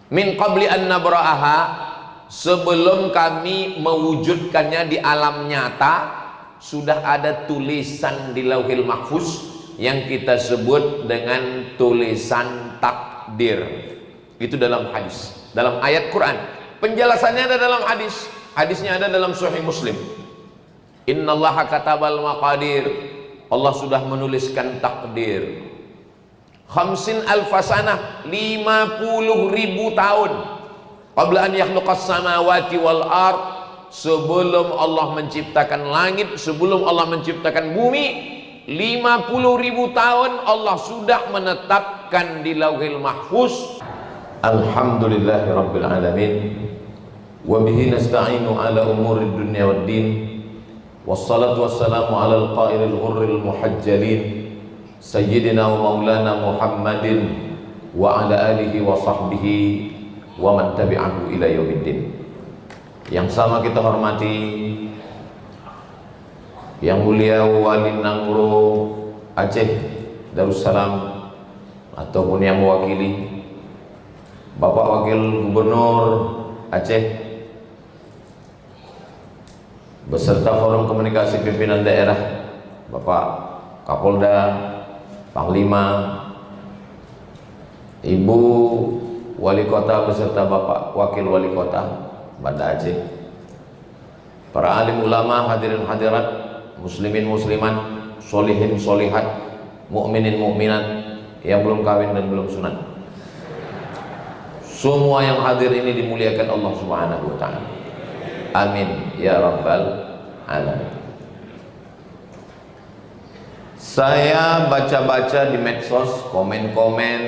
Min qabli an nabra'aha, sebelum kami mewujudkannya di alam nyata, sudah ada tulisan di Lauhil Mahfuz yang kita sebut dengan tulisan takdir. Itu dalam hadis, dalam ayat Quran. Penjelasannya ada dalam hadis. Hadisnya ada dalam Sahih Muslim. Innallaha katabal maqadir. Allah sudah menuliskan takdir. Khamsin alfasanah, 50.000 tahun. Qabla an yakhluqas samawati wal ard, sebelum Allah menciptakan langit, sebelum Allah menciptakan bumi, 50.000 tahun Allah sudah menetapkan di Lauhil Mahfuz. Alhamdulillahi rabbil alamin, wa bihi nasta'inu ala umurid dunya waddin, wassalatu wassalamu ala al-qailil ghurril muhajjalin Sayyidina wa maulana Muhammadin wa ala alihi wa sahbihi wa man tabi'ahu ila yaumiddin. Yang sama kita hormati Yang mulia Wali Nangro Aceh Darussalam, ataupun yang mewakili Bapak Wakil Gubernur Aceh beserta Forum Komunikasi Pimpinan Daerah, Bapak Kapolda, Panglima, Ibu Wali Kota beserta Bapak Wakil Wali Kota Banda Aceh, para alim ulama, hadirin hadirat, muslimin muslimat, solihin solihat, mukminin mukminat yang belum kawin dan belum sunat. Semua yang hadir ini dimuliakan Allah Subhanahu wa taala. Amin ya rabbal alamin. Saya baca-baca di medsos, komen-komen,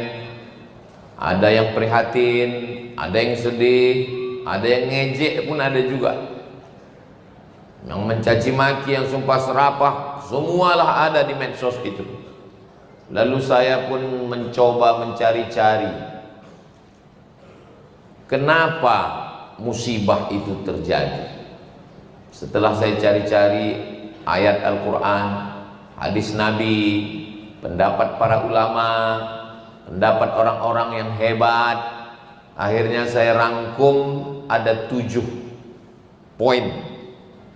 ada yang prihatin, ada yang sedih, ada yang ngejek pun ada juga, yang mencaci maki, yang sumpah serapah, semualah ada di medsos itu. Lalu saya pun mencoba mencari-cari kenapa musibah itu terjadi. Setelah saya cari-cari ayat Al-Quran, hadis Nabi, pendapat para ulama, pendapat orang-orang yang hebat, akhirnya saya rangkum ada 7 poin.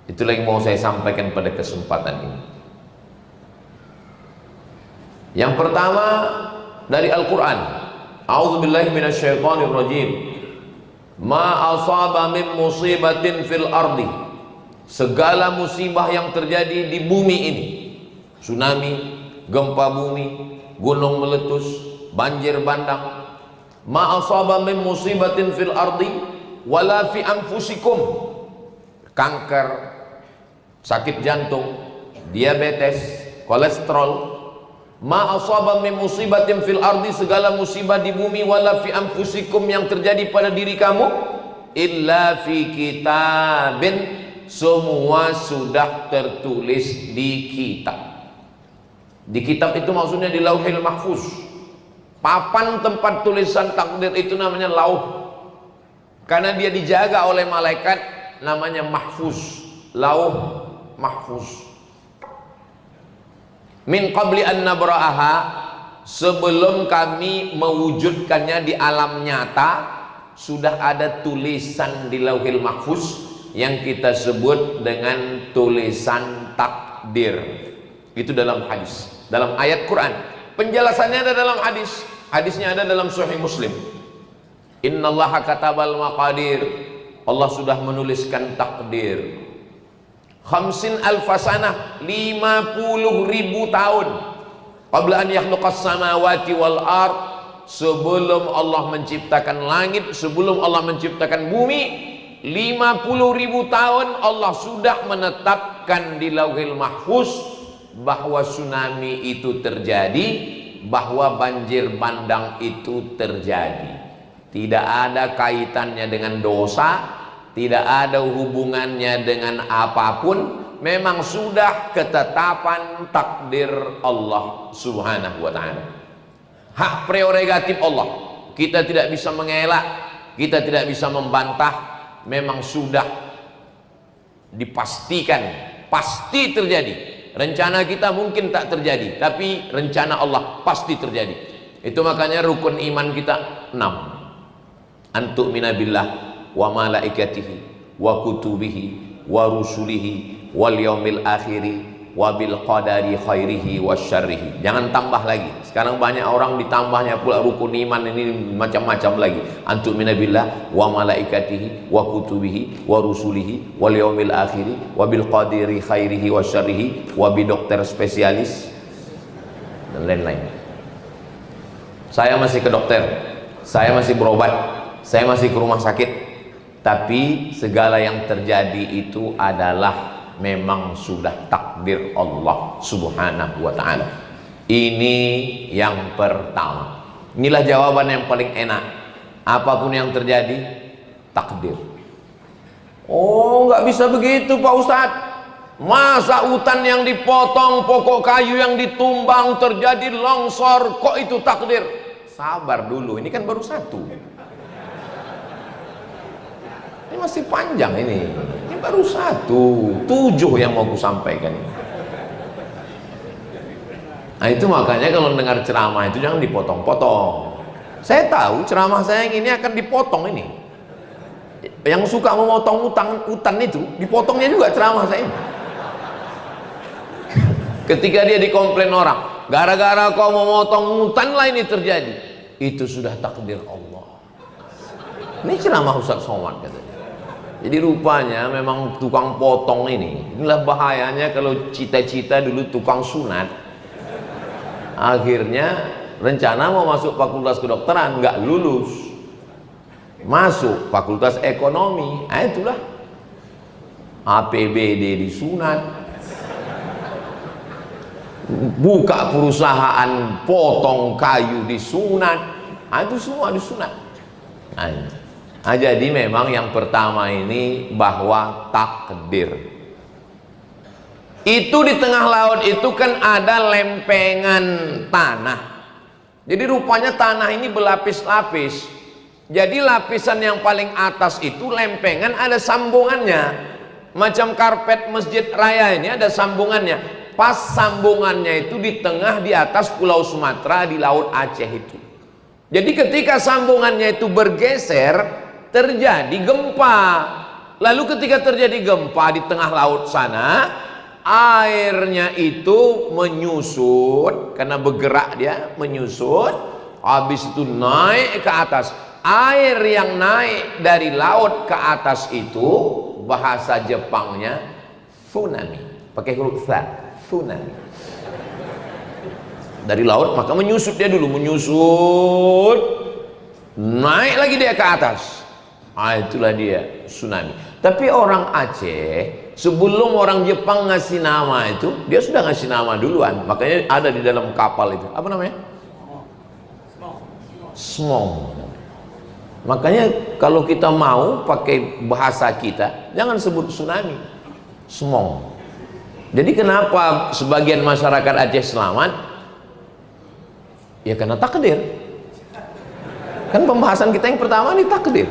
Itulah yang mau saya sampaikan pada kesempatan ini. Yang pertama dari Al-Quran, a'udzubillahi minasyaitonirrajim. Ma asaba min musibatin fil ardi, segala musibah yang terjadi di bumi ini, tsunami, gempa bumi, gunung meletus, banjir bandang, ma asaba min musibatin fil ardi wala fi anfusikum, kanker, sakit jantung, diabetes, kolesterol, ma asaba min musibatin fil ardi, segala musibah di bumi, wala fi anfusikum, yang terjadi pada diri kamu, illa fi kitabin, semua sudah tertulis di kitab. Di kitab itu maksudnya di Lauhil Mahfuz. Papan tempat tulisan takdir itu namanya lauh, karena dia dijaga oleh malaikat, namanya mahfuz, lauh mahfuz. Min qabli an nabra'aha, sebelum kami mewujudkannya di alam nyata, sudah ada tulisan di Lauhil Mahfuz yang kita sebut dengan tulisan takdir. Itu dalam hadis, dalam ayat Quran. Penjelasannya ada dalam hadis. Hadisnya ada dalam Sahih Muslim. Innallaha katabal maqadir. Allah sudah menuliskan takdir. Khamsin alfasanah, 50.000 tahun. Qabla an yakhluqas samawati wal ard, sebelum Allah menciptakan langit, sebelum Allah menciptakan bumi, 50.000 tahun Allah sudah menetapkan di Lauhil Mahfuz bahwa tsunami itu terjadi, bahwa banjir bandang itu terjadi. Tidak ada kaitannya dengan dosa, tidak ada hubungannya dengan apapun. Memang sudah ketetapan takdir Allah Subhanahu wa ta'ala. Hak prerogatif Allah, kita tidak bisa mengelak, kita tidak bisa membantah. Memang sudah dipastikan pasti terjadi. Rencana kita mungkin tak terjadi, tapi rencana Allah pasti terjadi. Itu makanya rukun iman kita 6. antu'mina billah wa malaikatihi wa kutubihi wa rusulihi wal yaumil akhiri wa bil qadari khairihi wa syarrihi. Jangan tambah lagi. Sekarang banyak orang ditambahnya pula rukun iman ini macam-macam lagi. Antu'mina billah wa malaikatihi wa kutubihi wa rusulihi wal yaumil akhiri wa bil qadari khairihi wa syarrihi wa bi dokter spesialis dan lain-lain. Saya masih ke dokter, saya masih berobat, saya masih ke rumah sakit, tapi segala yang terjadi itu adalah memang sudah takdir Allah subhanahu wa ta'ala. Ini yang pertama. Inilah jawaban yang paling enak. Apapun yang terjadi, takdir. Oh, nggak bisa begitu Pak Ustadz. Masa hutan yang dipotong, pokok kayu yang ditumbang, terjadi longsor, kok itu takdir? Sabar dulu, ini kan baru satu. Ini masih panjang ini baru satu, 7 yang mau ku sampaikan. Nah itu makanya kalau dengar ceramah itu jangan dipotong-potong. Saya tahu ceramah saya yang ini akan dipotong ini. Yang suka memotong hutan itu, dipotongnya juga ceramah saya ini. Ketika dia dikomplain orang, gara-gara kau memotong hutan lah ini terjadi. Itu sudah takdir Allah. Ini ceramah Ustaz Somad katanya. Jadi rupanya memang tukang potong ini, inilah bahayanya kalau cita-cita dulu tukang sunat. Akhirnya rencana mau masuk fakultas kedokteran, nggak lulus. Masuk fakultas ekonomi, itulah APBD disunat. Buka perusahaan potong kayu disunat, itu semua disunat. Jadi memang yang pertama ini bahwa takdir. Itu di tengah laut itu kan ada lempengan tanah. Jadi rupanya tanah ini berlapis-lapis. Jadi lapisan yang paling atas itu lempengan ada sambungannya. Macam karpet masjid raya ini ada sambungannya. Pas sambungannya itu di tengah di atas Pulau Sumatera di Laut Aceh itu. Jadi ketika sambungannya itu bergeser, terjadi gempa. Lalu ketika terjadi gempa di tengah laut sana, airnya itu menyusut, karena bergerak dia menyusut, habis itu naik ke atas. Air yang naik dari laut ke atas itu bahasa Jepangnya tsunami, pakai huruf tsa, tsunami. Dari laut maka menyusut dia dulu, menyusut, naik lagi dia ke atas. Itulah dia tsunami. Tapi orang Aceh sebelum orang Jepang ngasih nama itu, dia sudah ngasih nama duluan. Makanya ada di dalam kapal itu. Apa namanya? Smong. Makanya kalau kita mau pakai bahasa kita, jangan sebut tsunami, smong. Jadi kenapa sebagian masyarakat Aceh selamat? Ya karena takdir. Kan pembahasan kita yang pertama ini takdir.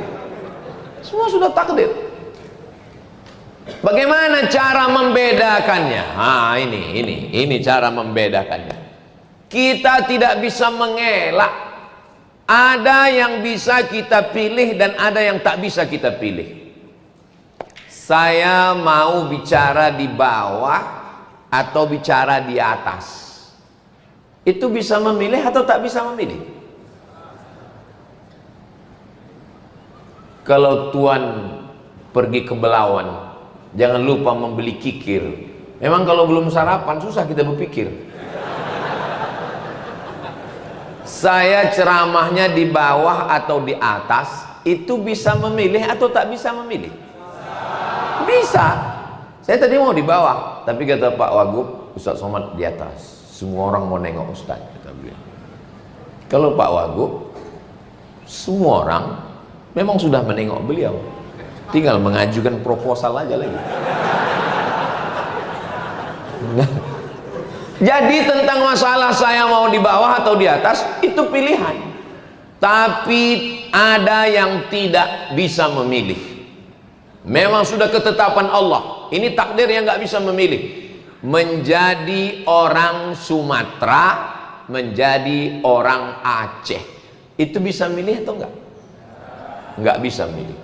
Semua sudah takdir. Bagaimana cara membedakannya? Ini cara membedakannya. Kita tidak bisa mengelak. Ada yang bisa kita pilih dan ada yang tak bisa kita pilih. Saya mau bicara di bawah atau bicara di atas. Itu bisa memilih atau tak bisa memilih? Kalau Tuan pergi ke Belawan, jangan lupa membeli kikir. Memang kalau belum sarapan susah kita berpikir. Saya ceramahnya di bawah atau di atas, itu bisa memilih atau tak bisa memilih? Bisa. Saya tadi mau di bawah, tapi kata Pak Wagub, Ustaz Somad di atas. Semua orang mau nengok Ustaz, kata beliau. Kalau Pak Wagub, semua orang memang sudah menengok beliau, tinggal mengajukan proposal aja lagi. Jadi tentang masalah saya mau di bawah atau di atas itu pilihan. Tapi ada yang tidak bisa memilih. Memang sudah ketetapan Allah. Ini takdir yang nggak bisa memilih. Menjadi orang Sumatera, menjadi orang Aceh. Itu bisa milih atau enggak? nggak bisa milih.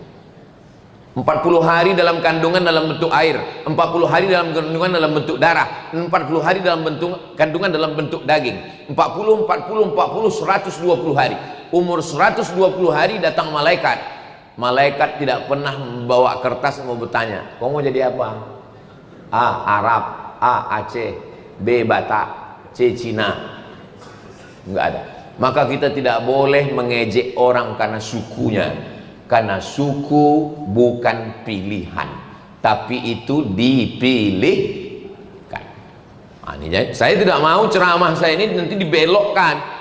40 hari dalam kandungan dalam bentuk air, 40 hari dalam kandungan dalam bentuk darah, 40 hari dalam bentuk kandungan dalam bentuk daging, 40, 120 hari. Umur 120 hari datang malaikat. Malaikat tidak pernah membawa kertas mau bertanya, kau mau jadi apa? A. Arab, A. Aceh, B. Batak, C. Cina. Enggak ada. Maka kita tidak boleh mengejek orang karena sukunya, karena suku bukan pilihan, tapi itu dipilihkan. Saya tidak mau ceramah saya ini nanti dibelokkan.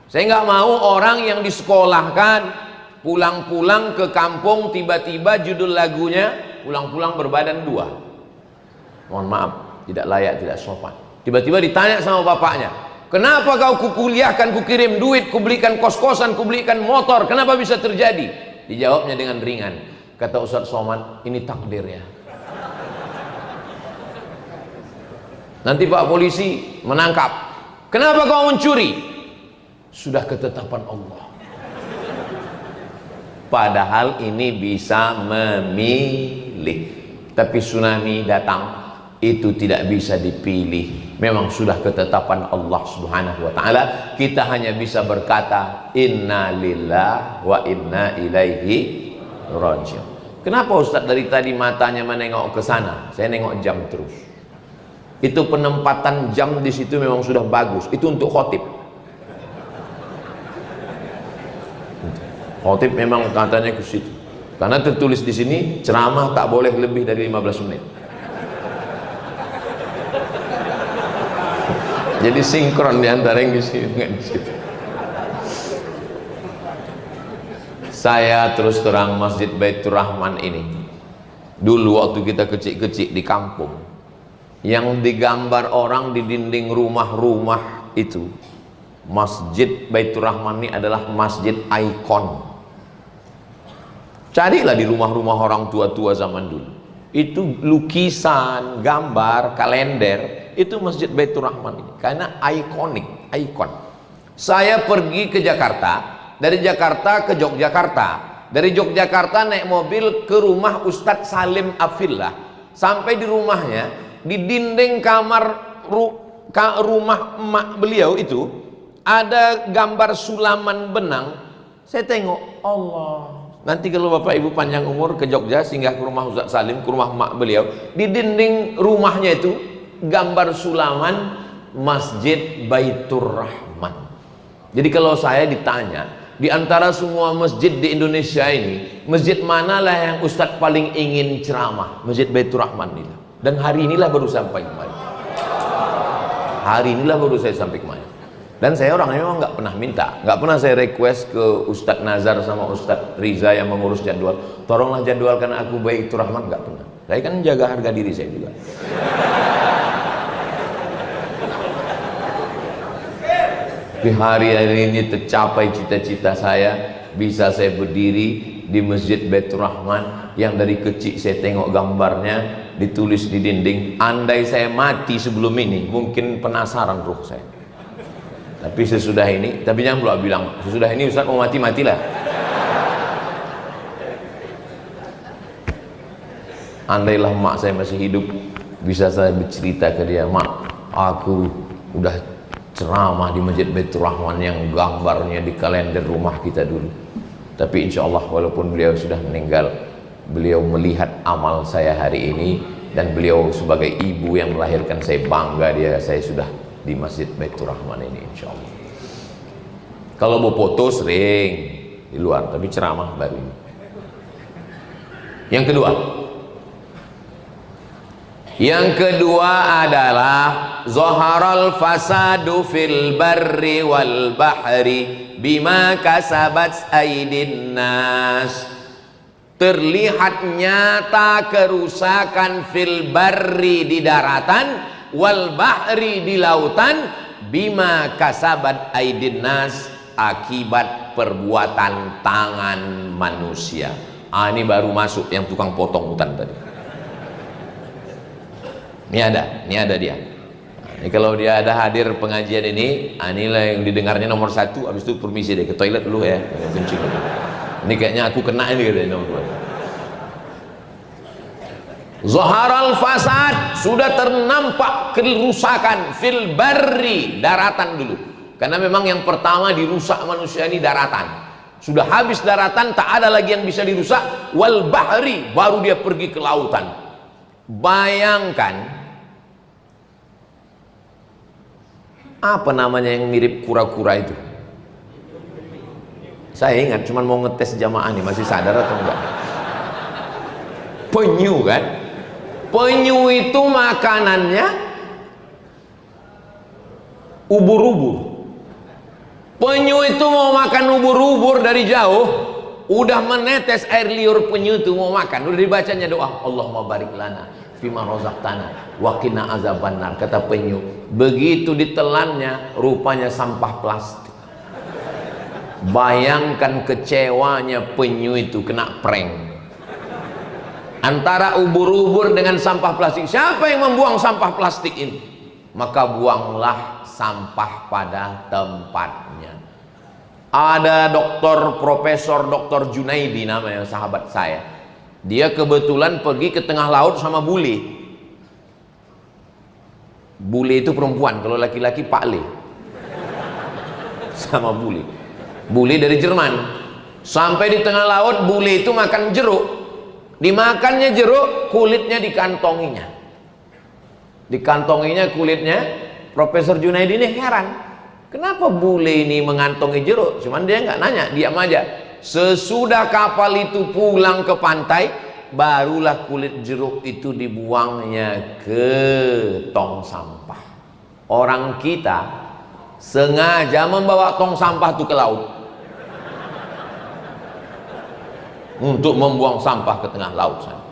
Saya nggak mau orang yang disekolahkan pulang-pulang ke kampung tiba-tiba judul lagunya pulang-pulang berbadan dua. Mohon maaf, tidak layak, tidak sopan. Tiba-tiba ditanya sama bapaknya, kenapa kau kukuliahkan, kukirim duit, kubelikan kos-kosan, kubelikan motor, kenapa bisa terjadi? Dijawabnya dengan ringan, kata Ustadz Somad, ini takdirnya. Nanti Pak polisi menangkap, kenapa kau mencuri? Sudah ketetapan Allah. Padahal ini bisa memilih, tapi tsunami datang itu tidak bisa dipilih, memang sudah ketetapan Allah Subhanahu wa ta'ala. Kita hanya bisa berkata inna lillah wa inna ilaihi raji'un. Kenapa Ustadz dari tadi matanya menengok ke sana? Saya nengok jam terus. Itu penempatan jam di situ memang sudah bagus. Itu untuk khotib. Khotib memang katanya ke situ. Karena tertulis di sini ceramah tak boleh lebih dari 15 menit. Jadi sinkron di antara yang di sini dengan di situ. Saya terus terang Masjid Baitur Rahman ini, dulu waktu kita kecil-kecil di kampung, yang digambar orang di dinding rumah-rumah itu, Masjid Baitur Rahman ini adalah masjid ikon. Carilah di rumah-rumah orang tua-tua zaman dulu. Itu lukisan, gambar, kalender, itu Masjid Baitur Rahman ini karena ikonik, ikon. Saya pergi ke Jakarta, dari Jakarta ke Yogyakarta, dari Yogyakarta naik mobil ke rumah Ustadz Salim Afillah. Sampai di rumahnya, di dinding kamar rumah emak beliau itu ada gambar sulaman benang. Saya tengok, Allah. Nanti kalau Bapak Ibu panjang umur ke Jogja singgah ke rumah Ustadz Salim, ke rumah emak beliau, di dinding rumahnya itu gambar sulaman Masjid Baitur Rahman. Jadi kalau saya ditanya, di antara semua masjid di Indonesia ini, masjid manalah yang Ustadz paling ingin ceramah? Masjid Baitur Rahman ini. Dan hari inilah baru sampai kemarin. Hari inilah baru saya sampai kemarin. Dan saya orangnya memang nggak pernah minta, nggak pernah saya request ke Ustadz Nazar sama Ustadz Riza yang mengurus jadwal, tolonglah jadwalkan aku Baitur Rahman, nggak pernah. Saya kan jaga harga diri saya juga. Di hari ini tercapai cita-cita saya, bisa saya berdiri di Masjid Baitur Rahman yang dari kecil saya tengok gambarnya ditulis di dinding. Andai saya mati sebelum ini, mungkin penasaran ruh saya. Tapi sesudah ini, tapi jangan pula bilang sesudah ini Ustaz mau mati-matilah. Andailah mak saya masih hidup, bisa saya bercerita ke dia, mak, aku udah ceramah di Masjid Baitur Rahman yang gambarnya di kalender rumah kita dulu. Tapi insya Allah walaupun beliau sudah meninggal, beliau melihat amal saya hari ini, dan beliau sebagai ibu yang melahirkan saya bangga dia, saya sudah di Masjid Baitur Rahman ini insya Allah. Kalau mau foto sering di luar, tapi ceramah baru ini. Yang kedua adalah zaharal fasadu fil barri wal bahri bima kasabat aydin nas. Terlihat nyata kerusakan fil barri di daratan, wal bahri di lautan, bima kasabat aydin nas, akibat perbuatan tangan manusia. Ini baru masuk yang tukang potong hutan tadi. Ini ada dia. Ini kalau dia ada hadir pengajian ini, inilah yang didengarnya nomor 1. Habis itu permisi deh ke toilet dulu ya, kencing dulu. Ini kayaknya aku kena ini katanya nomor 2. Zaharal fasad, sudah ternampak kerusakan fil barri, daratan dulu. Karena memang yang pertama dirusak manusia ini daratan. Sudah habis daratan, tak ada lagi yang bisa dirusak. Wal bahri, baru dia pergi ke lautan. Bayangkan, apa namanya yang mirip kura-kura itu? Saya ingat, cuman mau ngetes jamaah nih, masih sadar atau enggak? Penyu kan? Penyu itu makanannya ubur-ubur. Penyu itu mau makan ubur-ubur dari jauh, udah menetes air liur penyu itu mau makan, udah dibacanya doa, Allahumma barik lana fima razaqtana wa qina azabannar, kata penyu. Begitu ditelannya, rupanya sampah plastik. Bayangkan kecewanya penyu itu kena prank. Antara ubur-ubur dengan sampah plastik, siapa yang membuang sampah plastik ini? Maka buanglah sampah pada tempatnya. Ada Profesor Dr. Junaidi namanya, sahabat saya. Dia kebetulan pergi ke tengah laut sama bule. Bule itu perempuan, kalau laki-laki Pak Le. Sama bule. Bule dari Jerman. Sampai di tengah laut, bule itu makan jeruk. Dimakannya jeruk, kulitnya dikantonginya. Dikantonginya kulitnya. Profesor Junaidi ini heran, kenapa bule ini mengantongi jeruk? Cuman dia nggak nanya, diam aja. Sesudah kapal itu pulang ke pantai, barulah kulit jeruk itu dibuangnya ke tong sampah. Orang kita sengaja membawa tong sampah itu ke laut untuk membuang sampah ke tengah laut sana.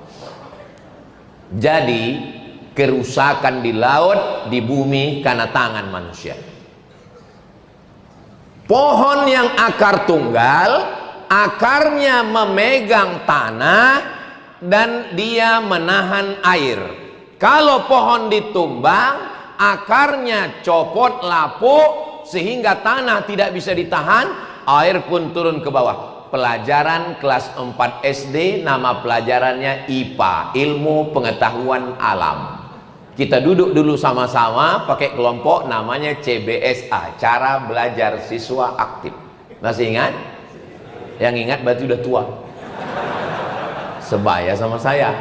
Jadi kerusakan di laut, di bumi karena tangan manusia. Pohon yang akar tunggal, akarnya memegang tanah dan dia menahan air. Kalau pohon ditumbang, akarnya copot, lapuk, sehingga tanah tidak bisa ditahan, air pun turun ke bawah. Pelajaran kelas 4 SD, nama pelajarannya IPA, ilmu pengetahuan alam. Kita duduk dulu sama-sama pakai kelompok, namanya CBSA, cara belajar siswa aktif. Masih ingat? Yang ingat berarti udah tua. Sebaya sama saya.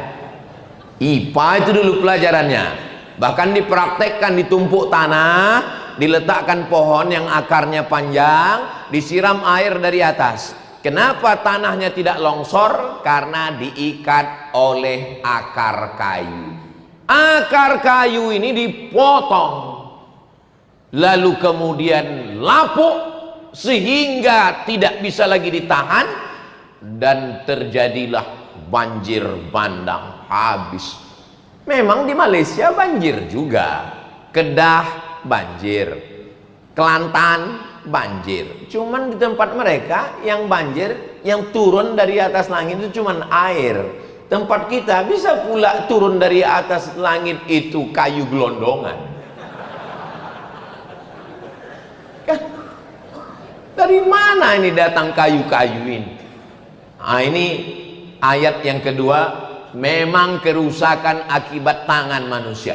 IPA itu dulu pelajarannya. Bahkan dipraktekkan, ditumpuk tanah, diletakkan pohon yang akarnya panjang, disiram air dari atas. Kenapa tanahnya tidak longsor? Karena diikat oleh akar kayu. Akar kayu ini dipotong, lalu kemudian lapuk sehingga tidak bisa lagi ditahan, dan terjadilah banjir bandang, habis. Memang di Malaysia banjir juga, Kedah banjir, Kelantan banjir. Cuman di tempat mereka yang banjir, yang turun dari atas langit itu cuman air. Tempat kita bisa pula turun dari atas langit itu kayu gelondongan. Dari mana ini datang kayu-kayu ini? Nah, ini ayat yang kedua, memang kerusakan akibat tangan manusia.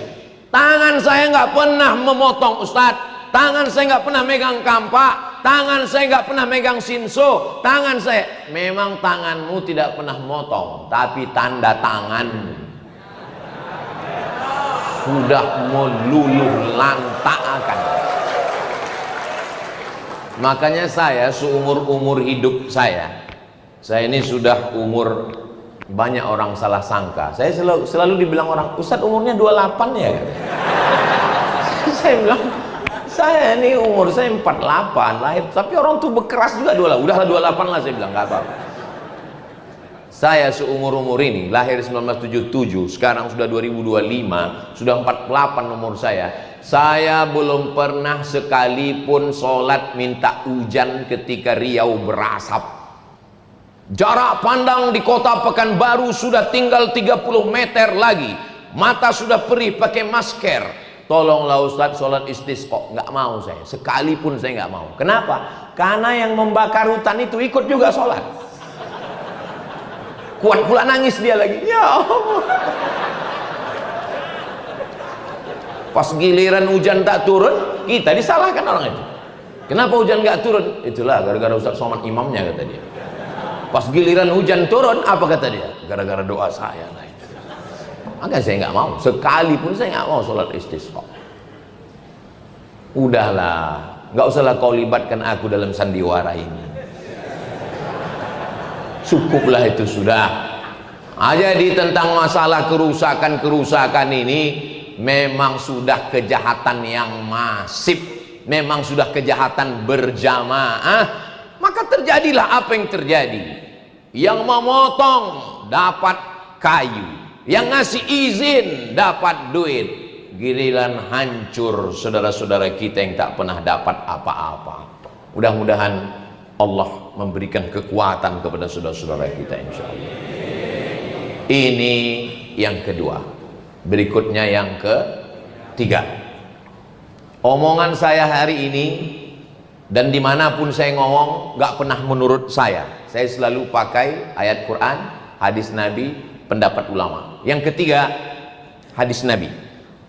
Tangan saya nggak pernah memotong, Ustadz. Tangan saya nggak pernah megang kampak, tangan saya nggak pernah megang sinso, tangan saya, memang tanganmu tidak pernah motong, tapi tanda tangan sudah meluluh lantakkan. Makanya saya seumur-umur hidup saya ini sudah umur, banyak orang salah sangka. Saya selalu dibilang orang, Ustadz umurnya 28 ya. Saya bilang, saya ini umur saya 48 lahir, tapi orang tuh berkeras juga 28. Udahlah 28 lah, saya bilang, nggak apa-apa. Saya seumur-umur ini lahir 1977, sekarang sudah 2025, sudah 48 umur saya. Saya belum pernah sekalipun sholat minta hujan ketika Riau berasap. Jarak pandang di kota Pekanbaru sudah tinggal 30 meter lagi. Mata sudah perih pakai masker. Tolonglah Ustadz sholat istisqa. Nggak mau saya, sekalipun saya nggak mau. Kenapa? Karena yang membakar hutan itu ikut juga sholat. Kuat pula nangis dia lagi. Ya Allah. Pas giliran hujan tak turun, kita disalahkan orang itu. Kenapa hujan nggak turun? Itulah gara-gara Ustaz Somad imamnya, kata dia. Pas giliran hujan turun, apa kata dia? Gara-gara doa saya lah. Maka saya nggak mau, sekalipun saya nggak mau sholat istisqa. Udahlah, nggak usahlah kau libatkan aku dalam sandiwara ini. Cukuplah itu sudah. Jadi tentang masalah kerusakan ini memang sudah kejahatan yang masif, memang sudah kejahatan berjamaah. Maka terjadilah apa yang terjadi. Yang memotong dapat kayu, yang ngasih izin dapat duit. Giliran hancur saudara-saudara kita yang tak pernah dapat apa-apa. Mudah-mudahan Allah memberikan kekuatan kepada saudara-saudara kita, insya Allah. Ini yang kedua. Berikutnya yang ketiga. Omongan saya hari ini dan dimanapun saya ngomong gak pernah menurut saya. Saya selalu pakai ayat Quran, hadis Nabi, pendapat ulama. Yang ketiga, hadis Nabi.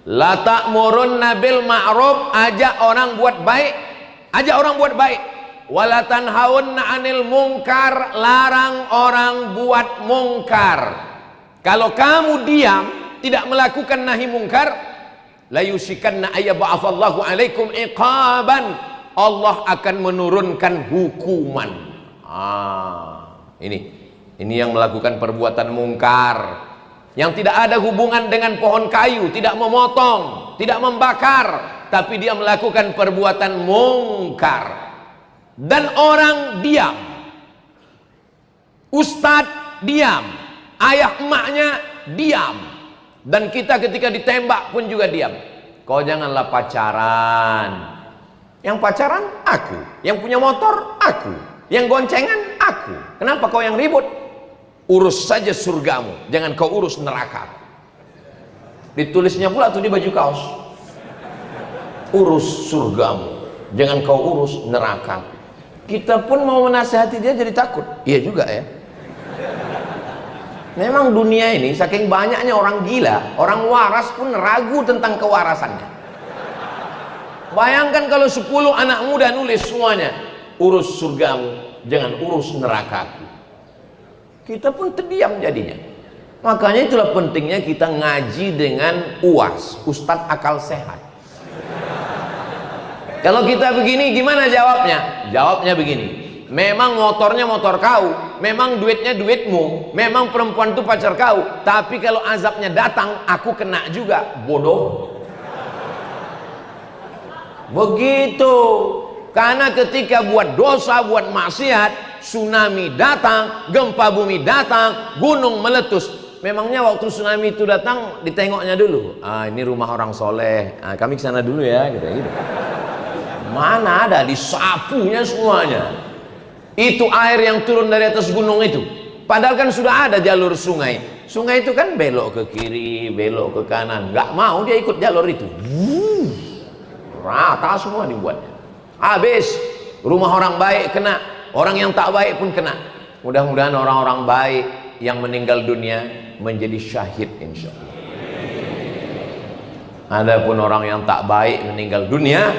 La ta'murunna bil ma'ruf, ajak orang buat baik, ajak orang buat baik. Wala tanhaunna 'anil munkar, larang orang buat mungkar. Kalau kamu diam, tidak melakukan nahi mungkar, la yusikanna ayyab'afallahu 'alaikum iqaban, Allah akan menurunkan hukuman. Ini yang melakukan perbuatan mungkar, yang tidak ada hubungan dengan pohon kayu, tidak memotong, tidak membakar, tapi dia melakukan perbuatan mungkar. Dan orang diam, ustadz diam, ayah emaknya diam, dan kita ketika ditembak pun juga diam. Kau janganlah pacaran. Yang pacaran aku, yang punya motor aku, yang goncengan aku. Kenapa kau yang ribut? Urus saja surgamu, jangan kau urus neraka. Ditulisnya pula tuh di baju kaos, urus surgamu, jangan kau urus neraka. Kita pun mau menasihati dia jadi takut. Iya juga ya. Memang dunia ini saking banyaknya orang gila, orang waras pun ragu tentang kewarasannya. Bayangkan kalau 10 anak muda nulis semuanya, urus surgamu, jangan urus nerakaku. Kita pun terdiam jadinya. Makanya itulah pentingnya kita ngaji dengan UAS, Ustadz Akal Sehat. Kalau kita begini gimana jawabnya? Jawabnya begini, memang motornya motor kau, memang duitnya duitmu, memang perempuan itu pacar kau, tapi kalau azabnya datang aku kena juga, bodoh. Begitu. Karena ketika buat dosa, buat maksiat, tsunami datang, gempa bumi datang, gunung meletus. Memangnya waktu tsunami itu datang ditengoknya dulu. Ini rumah orang soleh, kami kesana dulu ya, gitu. Mana ada, disapunya semuanya. Itu air yang turun dari atas gunung itu. Padahal kan sudah ada jalur sungai. Sungai itu kan belok ke kiri, belok ke kanan. Nggak mau dia ikut jalur itu. Rata semua dibuatnya. Habis, rumah orang baik kena, orang yang tak baik pun kena. Mudah-mudahan orang-orang baik yang meninggal dunia menjadi syahid, insya Allah. Adapun orang yang tak baik meninggal dunia,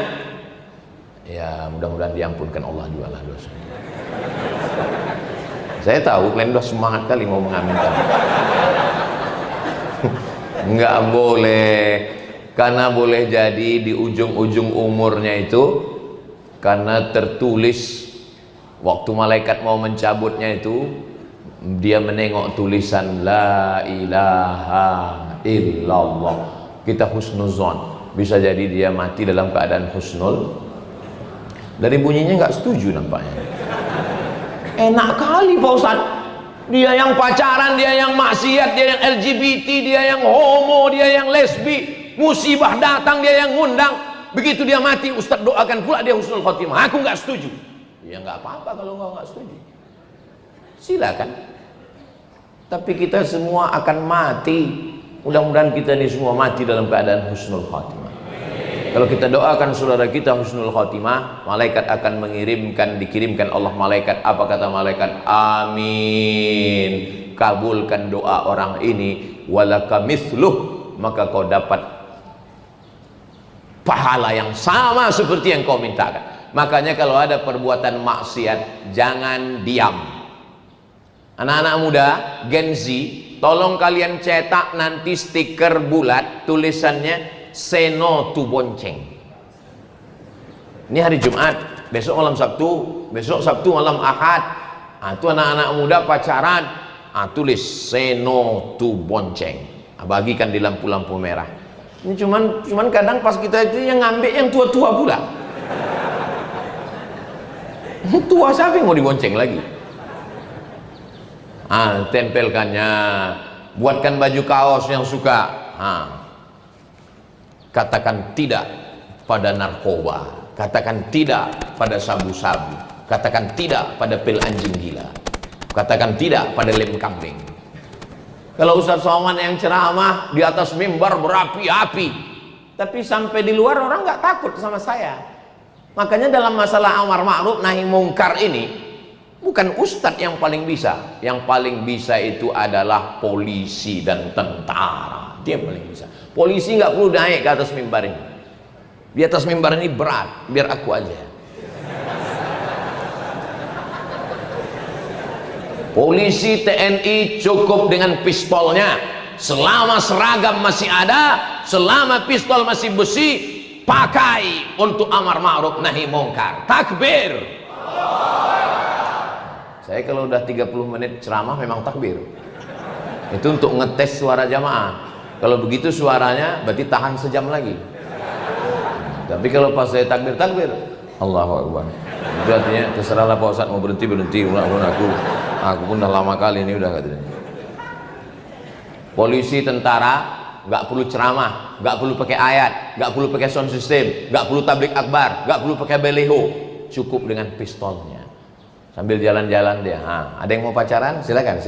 ya mudah-mudahan diampunkan Allah juga lah dosa. Saya tahu kalian udah semangat kali mau mengaminkan. Enggak boleh, karena boleh jadi di ujung-ujung umurnya itu, karena tertulis waktu malaikat mau mencabutnya itu, dia menengok tulisan la ilaha illallah. Kita husnuzon, bisa jadi dia mati dalam keadaan husnul. Dari bunyinya nggak setuju nampaknya. Enak kali Pak Ustadz, dia yang pacaran, dia yang maksiat, dia yang LGBT, dia yang homo, dia yang lesbi, musibah datang dia yang ngundang. Begitu dia mati, Ustadz doakan pula dia husnul khotimah. Aku nggak setuju. Ya nggak apa-apa kalau nggak setuju, silakan. Tapi kita semua akan mati. Mudah-mudahan kita ini semua mati dalam keadaan husnul khotimah. Kalau kita doakan saudara kita husnul khotimah, malaikat akan dikirimkan Allah malaikat. Apa kata malaikat? Amin. dikabulkan doa orang ini, walaka mithluh, maka kau dapat pahala yang sama seperti yang kau mintakan. Makanya kalau ada perbuatan maksiat, jangan diam. Anak-anak muda, Gen Z, tolong kalian cetak nanti stiker bulat, tulisannya say no to bonceng. Ini hari Jumat, besok malam Sabtu, besok Sabtu malam Ahad. Itu anak-anak muda pacaran, tulis say no to bonceng. Bagikan di lampu-lampu merah. Ini cuman kadang pas kita itu yang ngambil yang tua-tua pula. Tua siapa yang mau dibonceng lagi? Tempelkannya, buatkan baju kaos yang suka. Katakan tidak pada narkoba, katakan tidak pada sabu-sabu, katakan tidak pada pil anjing gila, katakan tidak pada lem kambing. Kalau Ustaz Somad yang ceramah di atas mimbar berapi-api, tapi sampai di luar orang nggak takut sama saya. Makanya dalam masalah amar ma'ruf nahi mungkar ini, bukan ustadz yang paling bisa. Yang paling bisa itu adalah polisi dan tentara. Dia paling bisa. Polisi nggak perlu naik ke atas mimbar ini. Di atas mimbar ini berat, biar aku aja. Polisi TNI cukup dengan pistolnya. Selama seragam masih ada, selama pistol masih besi, pakai untuk amar ma'ruf nahi mungkar. Takbir. Saya kalau udah 30 menit ceramah memang takbir. Itu untuk ngetes suara jamaah. Kalau begitu suaranya berarti tahan sejam lagi. Tapi kalau pas saya takbir Allahu Akbar. Itu artinya terserahlah Pak Ustadz mau berhenti. Aku pun udah lama kali ini udah katanya. Polisi, tentara nggak perlu ceramah, nggak perlu pakai ayat, nggak perlu pakai sound system, nggak perlu tablik akbar, nggak perlu pakai beleho. Cukup dengan pistolnya. Sambil jalan-jalan dia. Ada yang mau pacaran? Silakan.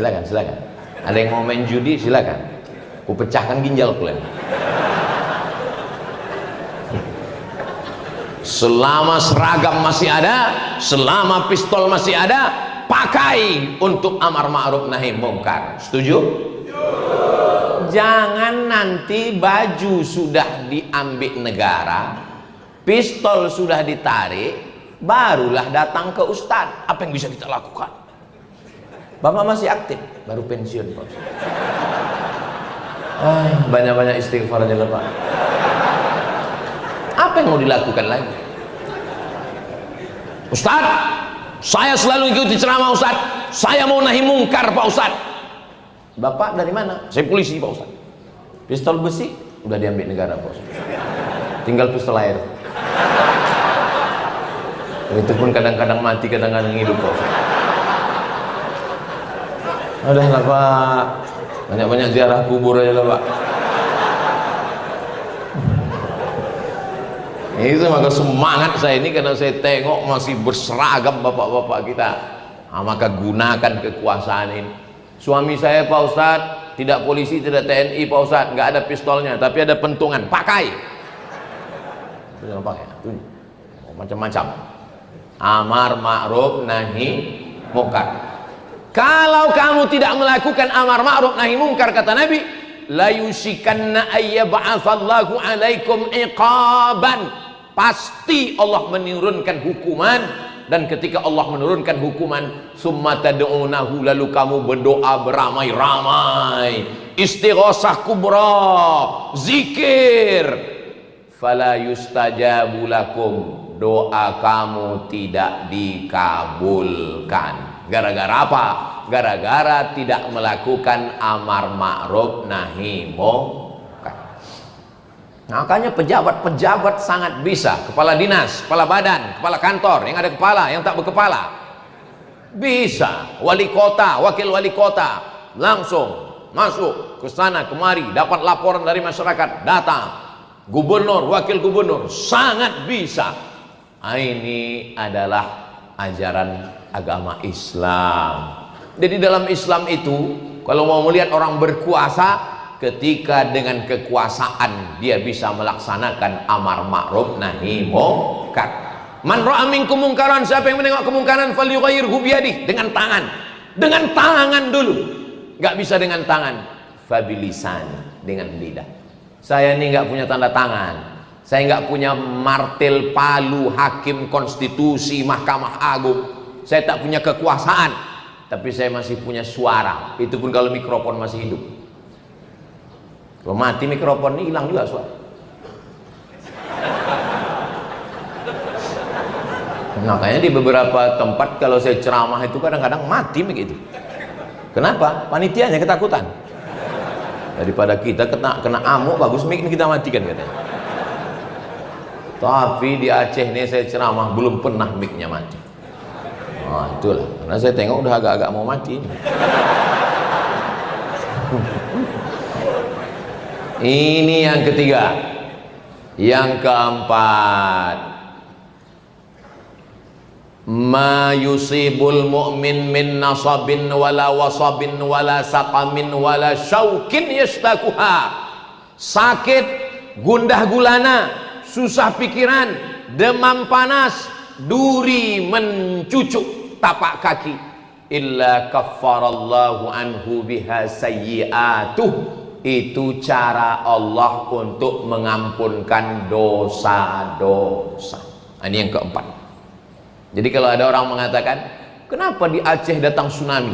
Ada yang mau main judi? Silakan. Ku pecahkan ginjal kalian. Selama seragam masih ada, selama pistol masih ada, pakai untuk amar ma'ruf nahi mungkar. Setuju? Jangan nanti baju sudah diambil negara, pistol sudah ditarik, barulah datang ke ustadz. Apa yang bisa kita lakukan? Bapak masih aktif, baru pensiun Pak. Banyak-banyak istighfar aja lah Pak. Apa yang mau dilakukan lagi? Ustadz, saya selalu ikuti ceramah Ustadz. Saya mau nahi mungkar Pak Ustadz. Bapak dari mana? Saya polisi Pak Ustadz. Pistol besi udah diambil negara Pak Ustadz. Tinggal pistol air. Itu pun kadang-kadang mati, kadang-kadang hidup Pak Ustadz. Udahlah Pak, banyak-banyak ziarah kubur aja lah Pak. Itu maka semangat saya ini karena saya tengok masih berseragam bapak-bapak kita. Maka gunakan kekuasaan ini. Suami saya Pak Ustadz tidak polisi, tidak TNI Pak Ustadz, nggak ada pistolnya, tapi ada pentungan, pakai. Jangan pakai, macam-macam. Amar ma'ruf nahi mungkar. Kalau kamu tidak melakukan amar ma'ruf nahi mungkar, kata Nabi, la yusikanna ayyab'atsallahu alaikum iqaban. Pasti Allah menurunkan hukuman, dan ketika Allah menurunkan hukuman, summa tad'unahu, lalu kamu berdoa beramai-ramai, istighosah kubra, zikir, fala yustajabu lakum, doa kamu tidak dikabulkan. Gara-gara apa? Gara-gara tidak melakukan amar ma'ruf nahi mungkar. Makanya pejabat-pejabat sangat bisa, kepala dinas, kepala badan, kepala kantor, yang ada kepala, yang tak berkepala, bisa. Wali kota, wakil wali kota, langsung masuk ke sana kemari, dapat laporan dari masyarakat, datang. Gubernur, wakil gubernur, sangat bisa. Ini adalah ajaran agama Islam. Jadi dalam Islam itu, kalau mau melihat orang berkuasa, ketika dengan kekuasaan dia bisa melaksanakan amar ma'ruf nahi mungkar. Man ra'a minkum mungkaran, siapa yang menengok kemungkaran falyughayyirhu biyadihi, dengan tangan. Dengan tangan dulu. nggak bisa dengan tangan, fabilisan, dengan lidah. Saya ini nggak punya tanda tangan, saya nggak punya martil palu hakim konstitusi Mahkamah Agung, saya tak punya kekuasaan, tapi saya masih punya suara. Itu pun kalau mikrofon masih hidup. Kalau mati mikrofon ini hilang juga suara. Makanya di beberapa tempat kalau saya ceramah itu kadang-kadang mati begitu. Kenapa? Panitianya ketakutan. Daripada kita kena amuk, bagus mic kita matikan katanya. Tapi di Aceh ini saya ceramah belum pernah mic-nya mati. Nah, itulah. Karena saya tengok udah agak-agak mau mati. Ini yang ketiga. Yang keempat, ma yusibul mu'min min nasabin wala wasabin wala saqamin wala syaukin yastakuha. Sakit, gundah gulana, susah pikiran, demam panas, duri mencucuk tapak kaki, illa kaffarallahu anhu biha sayyi'atuh. Itu cara Allah untuk mengampunkan dosa-dosa. Ini yang keempat. Jadi kalau ada orang mengatakan, kenapa di Aceh datang tsunami?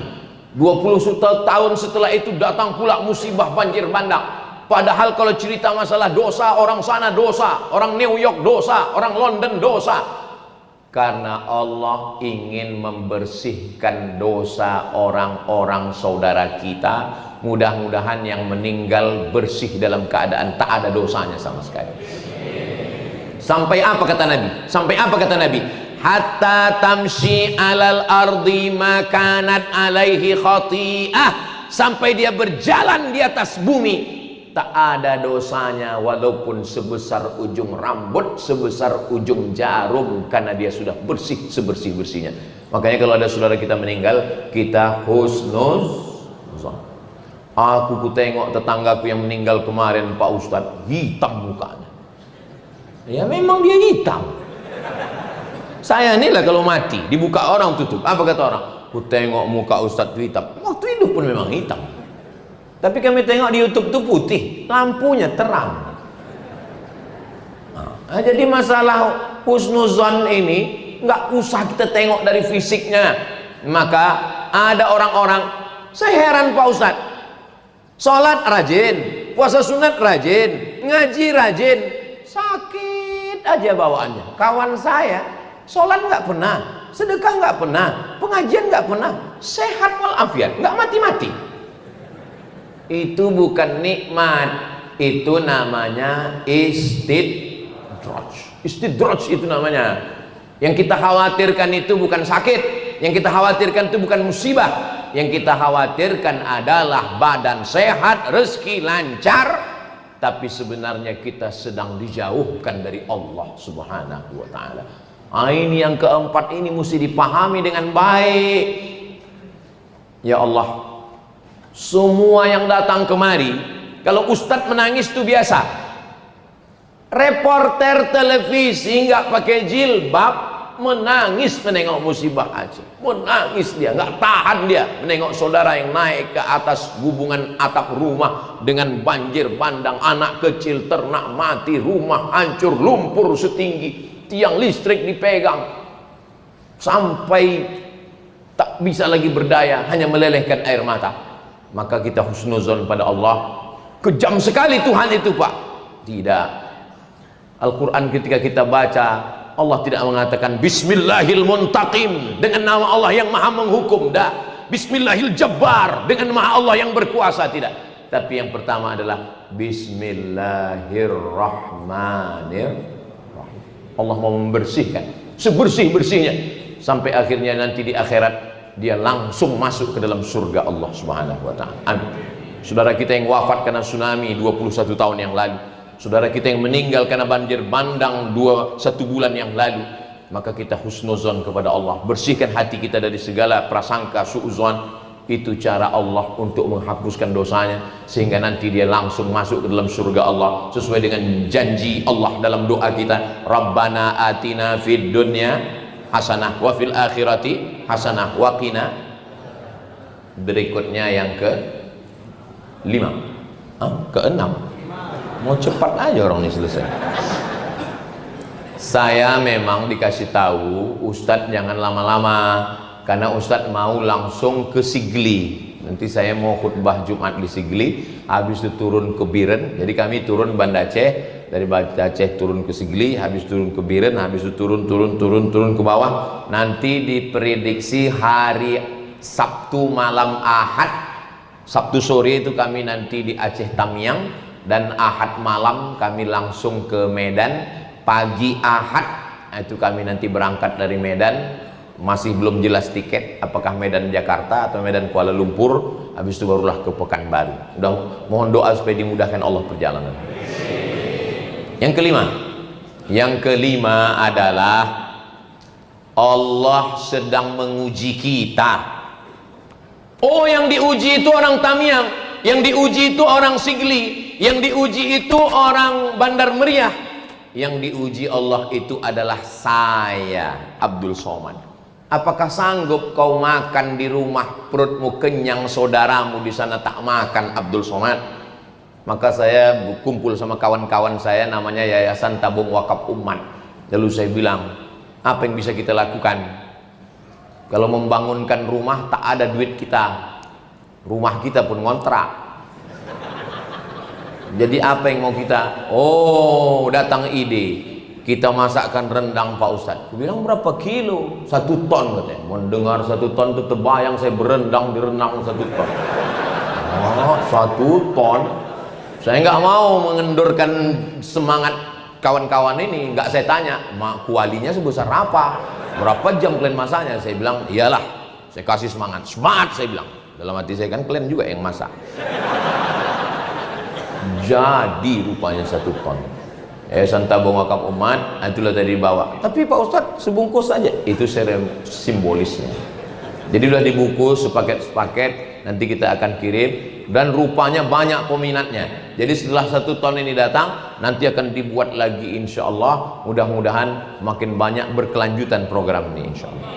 20 tahun setelah itu datang pula musibah banjir bandang. Padahal kalau cerita masalah dosa, orang sana dosa, orang New York dosa, orang London dosa. Karena Allah ingin membersihkan dosa orang-orang saudara kita. Mudah-mudahan yang meninggal bersih dalam keadaan tak ada dosanya sama sekali. Sampai apa kata Nabi? Sampai apa kata Nabi? Hatta tamshi alal ardi makanat alaihi khati'ah. Sampai dia berjalan di atas bumi, tak ada dosanya walaupun sebesar ujung rambut, sebesar ujung jarum, karena dia sudah bersih sebersih-bersihnya. Makanya kalau ada saudara kita meninggal, kita husnuzon. Aku kutengok tetanggaku yang meninggal kemarin Pak Ustadz, hitam mukanya. Ya memang dia hitam. Saya inilah kalau mati dibuka orang tutup, apa kata orang? Kutengok muka Ustadz hitam. Waktu hidup pun memang hitam. Tapi kami tengok di YouTube itu putih, lampunya terang. Nah, jadi masalah husnuzon ini nggak usah kita tengok dari fisiknya. Maka ada orang-orang, saya heran Pak Ustadz, sholat rajin, puasa sunat rajin, ngaji rajin, sakit aja bawaannya. Kawan saya sholat nggak pernah, sedekah nggak pernah, pengajian nggak pernah, sehat walafiat, nggak mati-mati. Itu bukan nikmat, itu namanya istidraj. Istidraj itu namanya. Yang kita khawatirkan itu bukan sakit, yang kita khawatirkan itu bukan musibah, yang kita khawatirkan adalah badan sehat, rezeki lancar, tapi sebenarnya kita sedang dijauhkan dari Allah Subhanahu wa ta'ala. Ini yang keempat, ini mesti dipahami dengan baik. Ya Allah, semua yang datang kemari, kalau ustadz menangis itu biasa. Reporter televisi nggak pakai jilbab menangis menengok musibah Aceh, menangis dia, nggak tahan dia menengok saudara yang naik ke atas gubungan atap rumah dengan banjir bandang, anak kecil, ternak mati, rumah hancur, lumpur setinggi, tiang listrik dipegang, sampai tak bisa lagi berdaya, hanya melelehkan air mata. Maka kita husnuzon pada Allah. Kejam sekali Tuhan itu Pak. Tidak. Al-Quran ketika kita baca, Allah tidak mengatakan Bismillahil Muntaqim, dengan nama Allah yang maha menghukum. Tidak. Bismillahil Jabbar, dengan nama Allah yang berkuasa. Tidak. Tapi yang pertama adalah Bismillahirrahmanirrahim. Allah mau membersihkan sebersih-bersihnya, sampai akhirnya nanti di akhirat dia langsung masuk ke dalam surga Allah Subhanahu wa ta'ala. Amin. Saudara kita yang wafat karena tsunami 21 tahun yang lalu, saudara kita yang meninggal karena banjir bandang 1 bulan yang lalu, maka kita husnuzon kepada Allah, bersihkan hati kita dari segala prasangka suudzon. Itu cara Allah untuk menghapuskan dosanya, sehingga nanti dia langsung masuk ke dalam surga Allah sesuai dengan janji Allah dalam doa kita, Rabbana atina fid dunya hasanah wa fil akhirati hasanah wa qina. Berikutnya yang ke 5, ke 6. Mau cepat aja orang ini selesai. Saya memang dikasih tahu Ustadz jangan lama-lama, karena Ustadz mau langsung ke Sigli. Nanti saya mau khutbah Jumat di Sigli, habis itu turun ke Biren. Jadi kami turun Banda Aceh, dari Banda Aceh turun ke Sigli, habis turun ke Biren, habis itu turun ke bawah. Nanti diprediksi hari Sabtu malam Ahad, Sabtu sore itu kami nanti di Aceh Tamiang, dan Ahad malam kami langsung ke Medan. Pagi Ahad itu kami nanti berangkat dari Medan. Masih belum jelas tiket, apakah Medan Jakarta atau Medan Kuala Lumpur. Habis itu barulah ke Pekanbaru. Udah, mohon doa supaya dimudahkan Allah perjalanan. Yang kelima adalah Allah sedang menguji kita. Oh, yang diuji itu orang Tamiang, yang diuji itu orang Sigli, yang diuji itu orang Bandar Meriah. Yang diuji Allah itu adalah saya, Abdul Somad. Apakah sanggup kau makan di rumah, perutmu kenyang, saudaramu di sana tak makan, Abdul Somad? Maka saya kumpul sama kawan-kawan saya, namanya Yayasan Tabung Wakaf Umat. Lalu saya bilang, apa yang bisa kita lakukan? Kalau membangunkan rumah tak ada duit kita, rumah kita pun ngontrak. Jadi apa yang mau kita? Oh, datang ide, kita masakkan rendang Pak Ustadz. Aku bilang berapa kilo? 1 ton katanya. Mendengar 1 ton itu terbayang saya berendang di renang 1 ton. Oh, 1 ton. Saya nggak mau mengendurkan semangat kawan-kawan ini. Nggak saya tanya, kualinya sebesar apa? Berapa jam kalian masaknya? Saya bilang, iyalah. Saya kasih semangat. Semangat saya bilang. Dalam hati saya kan kalian juga yang masak. Jadi rupanya 1 ton. Yayasan Tabung Wakaf Umat, itulah tadi dibawa. Tapi Pak Ustadz sebungkus saja. Itu simbolisnya. Jadi sudah dibungkus sepaket-sepaket, nanti kita akan kirim. Dan rupanya banyak peminatnya. Jadi setelah 1 ton ini datang, nanti akan dibuat lagi insya Allah. Mudah-mudahan makin banyak berkelanjutan program ini insya Allah.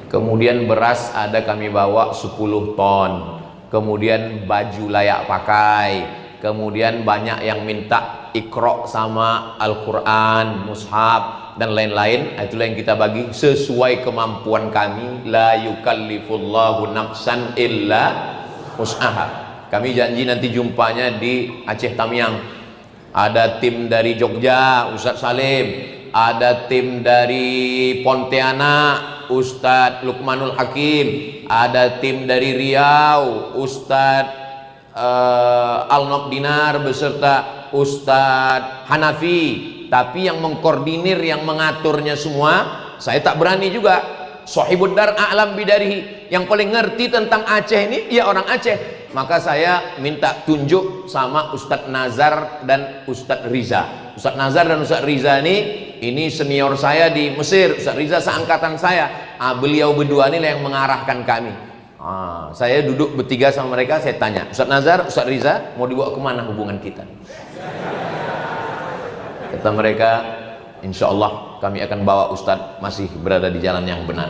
Kemudian beras ada kami bawa 10 ton. Kemudian baju layak pakai. Kemudian banyak yang minta Iqra sama Al-Quran, mushaf dan lain-lain. Itulah yang kita bagi sesuai kemampuan kami. La yukallifullahu nafsan illa wus'aha. Kami janji nanti jumpanya di Aceh Tamiang. Ada tim dari Jogja, Ustadz Salim. Ada tim dari Pontianak, Ustadz Lukmanul Hakim. Ada tim dari Riau, Ustadz Al-Nok Dinar beserta Ustadz Hanafi. Tapi yang mengkoordinir, yang mengaturnya semua, saya tak berani juga. Sohibud Dar a'lam bidarihi, yang paling ngerti tentang Aceh ini ya orang Aceh. Maka saya minta tunjuk sama Ustadz Nazar dan Ustadz Riza. Ustadz Nazar dan Ustadz Riza ini senior saya di Mesir. Ustadz Riza seangkatan saya. Beliau berdua ini yang mengarahkan kami. Saya duduk bertiga sama mereka, saya tanya, Ustadz Nazar, Ustadz Riza, mau dibawa kemana hubungan kita? Kata mereka, insya Allah kami akan bawa Ustadz masih berada di jalan yang benar.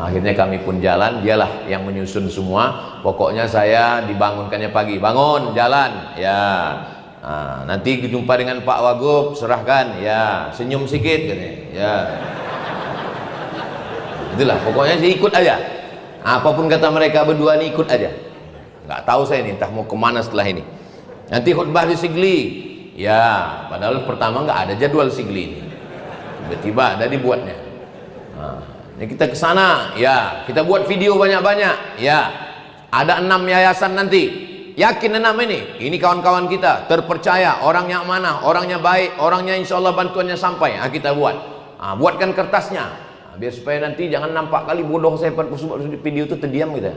Akhirnya kami pun jalan, dialah yang menyusun semua. Pokoknya saya dibangunkannya pagi, bangun, jalan, ya. Nanti jumpa dengan Pak Wagub, serahkan, ya. Senyum sikit, katanya, ya. Itulah, pokoknya saya ikut aja. Apapun kata mereka berdua ini ikut aja. Nggak tahu saya ini entah mau kemana setelah ini. Nanti khutbah di Sigli, ya. Padahal pertama nggak ada jadwal Sigli ini. Tiba-tiba ada dibuatnya. Ini kita ke sana, ya. Kita buat video banyak-banyak, ya. Ada 6 yayasan nanti. Yakin 6 ini. Ini kawan-kawan kita terpercaya, orangnya amanah, orangnya baik, orangnya insya Allah bantuannya sampai. Kita buat. Buatkan kertasnya. Biar supaya nanti jangan nampak kali bodoh saya pada video itu terdiam gitu.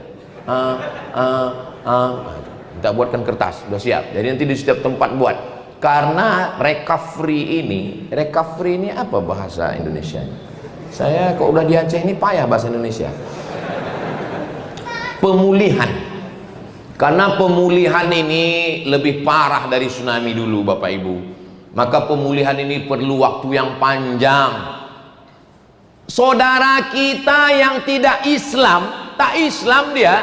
Kita buatkan kertas, sudah siap. Jadi nanti di setiap tempat buat. Karena recovery ini apa bahasa Indonesia? Saya kok udah di Aceh ini payah bahasa Indonesia. Pemulihan. Karena pemulihan ini lebih parah dari tsunami dulu Bapak Ibu. Maka pemulihan ini perlu waktu yang panjang. Saudara kita yang tidak Islam tak Islam dia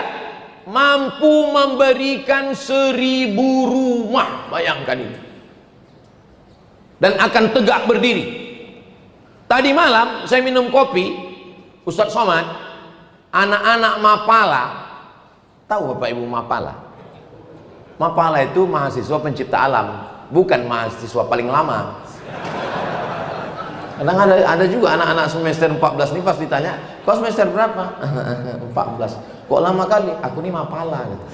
mampu memberikan 1000 rumah, bayangkan itu, dan akan tegak berdiri. Tadi malam saya minum kopi, Ustadz Somad, anak-anak Mapala, tahu Bapak Ibu Mapala? Mapala itu mahasiswa pencipta alam, bukan mahasiswa paling lama. Kadang ada juga anak-anak semester 14 nih pas ditanya, kau semester berapa? 14. Kok lama kali? Aku nih Mapala gitu.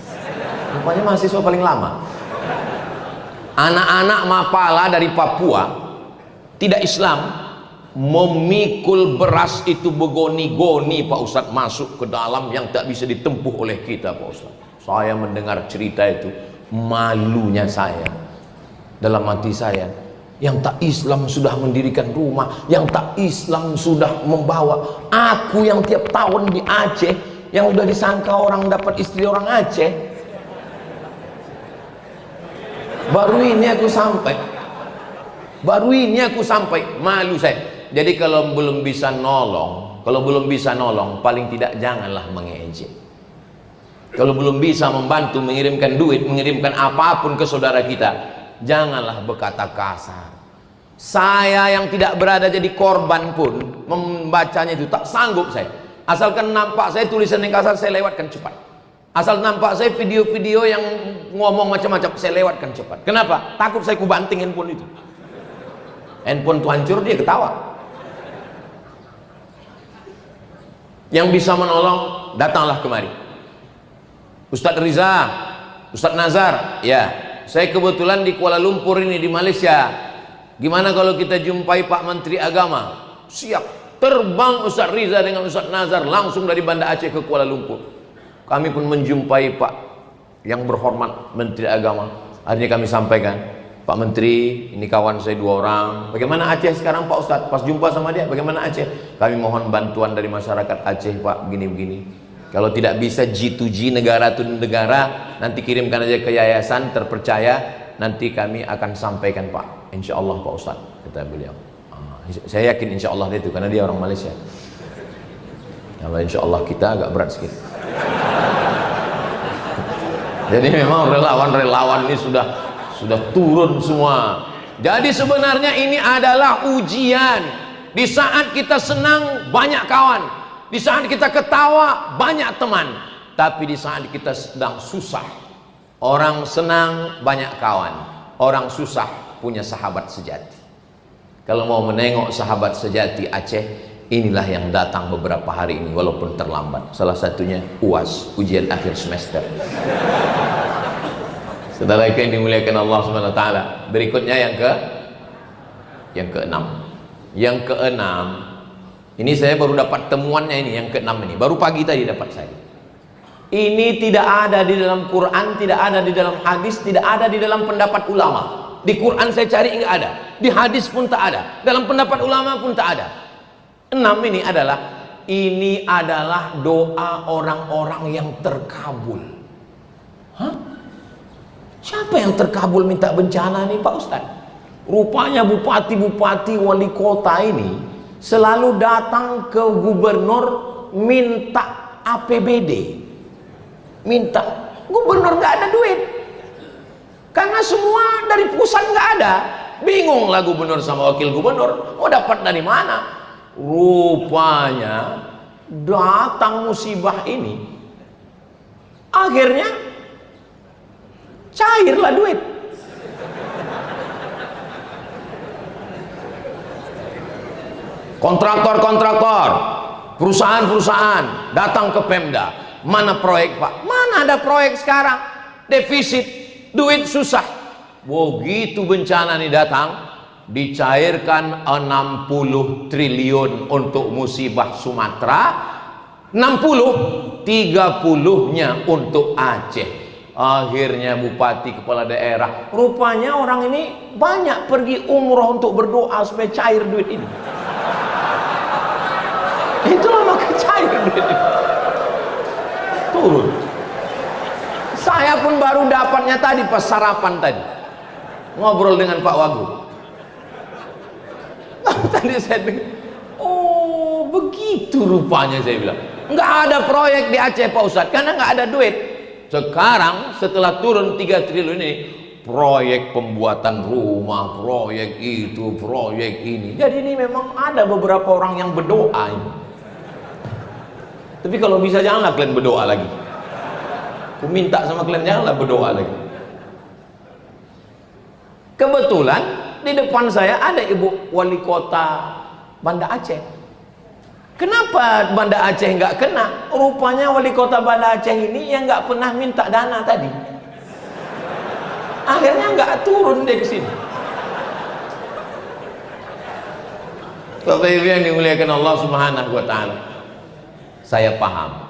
Rupanya mahasiswa paling lama. Anak-anak Mapala dari Papua, tidak Islam, memikul beras itu begoni-goni Pak Ustadz, masuk ke dalam yang tak bisa ditempuh oleh kita Pak Ustadz. Saya mendengar cerita itu, malunya saya dalam hati saya. Yang tak Islam sudah mendirikan rumah, yang tak Islam sudah membawa. Aku yang tiap tahun di Aceh, yang udah disangka orang dapat istri orang Aceh, baru ini aku sampai, malu saya. Jadi kalau belum bisa nolong, paling tidak janganlah mengejek. Kalau belum bisa membantu, mengirimkan duit, mengirimkan apapun ke saudara kita, janganlah berkata kasar. Saya yang tidak berada jadi korban pun membacanya itu tak sanggup saya. Asalkan nampak saya tulisan yang kasar, saya lewatkan cepat. Asal nampak saya video-video yang ngomong macam-macam, saya lewatkan cepat. Kenapa? Takut saya kubanting handphone itu. Handphone itu hancur, dia ketawa. Yang bisa menolong, datanglah kemari. Ustadz Riza, Ustadz Nazar, ya, saya kebetulan di Kuala Lumpur ini, di Malaysia. Gimana kalau kita jumpai Pak Menteri Agama? Siap. Terbang Ustadz Riza dengan Ustadz Nazar langsung dari Banda Aceh ke Kuala Lumpur. Kami pun menjumpai Pak yang berhormat Menteri Agama. Akhirnya kami sampaikan, Pak Menteri, ini kawan saya 2 orang. Bagaimana Aceh sekarang Pak Ustadz? Pas jumpa sama dia, bagaimana Aceh? Kami mohon bantuan dari masyarakat Aceh Pak, begini-begini. Kalau tidak bisa G2G, negara to negara, nanti kirimkan aja ke yayasan terpercaya, nanti kami akan sampaikan Pak. Insya Allah Pak Ustadz, kata beliau. Saya yakin insya Allah dia itu, karena dia orang Malaysia. Kalau insya Allah kita agak berat sedikit. Jadi memang relawan-relawan ini sudah turun semua. Jadi sebenarnya ini adalah ujian. Di saat kita senang, banyak kawan. Di saat kita ketawa, banyak teman. Tapi di saat kita sedang susah, orang senang, banyak kawan. Orang susah, punya sahabat sejati. Kalau mau menengok sahabat sejati Aceh, inilah yang datang beberapa hari ini walaupun terlambat. Salah satunya UAS, ujian akhir semester. Saudara yang dimuliakan Allah Subhanahu wa taala. Berikutnya yang keenam. Yang keenam, ini saya baru dapat temuannya ini, yang keenam ini. Baru pagi tadi dapat saya. Ini tidak ada di dalam Quran, tidak ada di dalam hadis, tidak ada di dalam pendapat ulama. Di Quran saya cari enggak ada, di hadis pun tak ada, dalam pendapat ulama pun tak ada. 6 ini adalah doa orang-orang yang terkabul. Hah? Siapa yang terkabul minta bencana nih Pak Ustadz? Rupanya bupati-bupati wali kota ini selalu datang ke gubernur minta APBD. Minta, gubernur gak ada duit. Karena semua dari pusat nggak ada, bingunglah gubernur sama wakil gubernur mau dapat dari mana. Rupanya datang musibah ini, akhirnya cairlah duit. Kontraktor, perusahaan-perusahaan datang ke Pemda, mana proyek Pak? Mana ada proyek sekarang? Defisit. Duit susah. Begitu bencana ini datang, dicairkan 60 triliun untuk musibah Sumatera, 30-nya untuk Aceh. Akhirnya bupati, kepala daerah, rupanya orang ini banyak pergi umroh untuk berdoa supaya cair duit ini. Itulah maka cair duit ini. Turun. Saya pun baru dapatnya tadi pas sarapan tadi, ngobrol dengan Pak Wagub. Tadi saya dengar, oh begitu rupanya, saya bilang. Nggak ada proyek di Aceh Pak Ustadz, karena nggak ada duit. Sekarang setelah turun 3 triliun ini, proyek pembuatan rumah, proyek itu, proyek ini. Jadi ini memang ada beberapa orang yang berdoa ini. Tapi kalau bisa janganlah kalian berdoa lagi. Aku minta sama kalian janganlah berdoa lagi. Kebetulan di depan saya ada Ibu Wali Kota Banda Aceh. Kenapa Banda Aceh nggak kena? Rupanya wali kota Banda Aceh ini yang nggak pernah minta dana tadi. Akhirnya nggak turun dia ke sini. Bapak Ibu yang dimuliakan Allah Subhanahu wa Ta'ala, saya paham.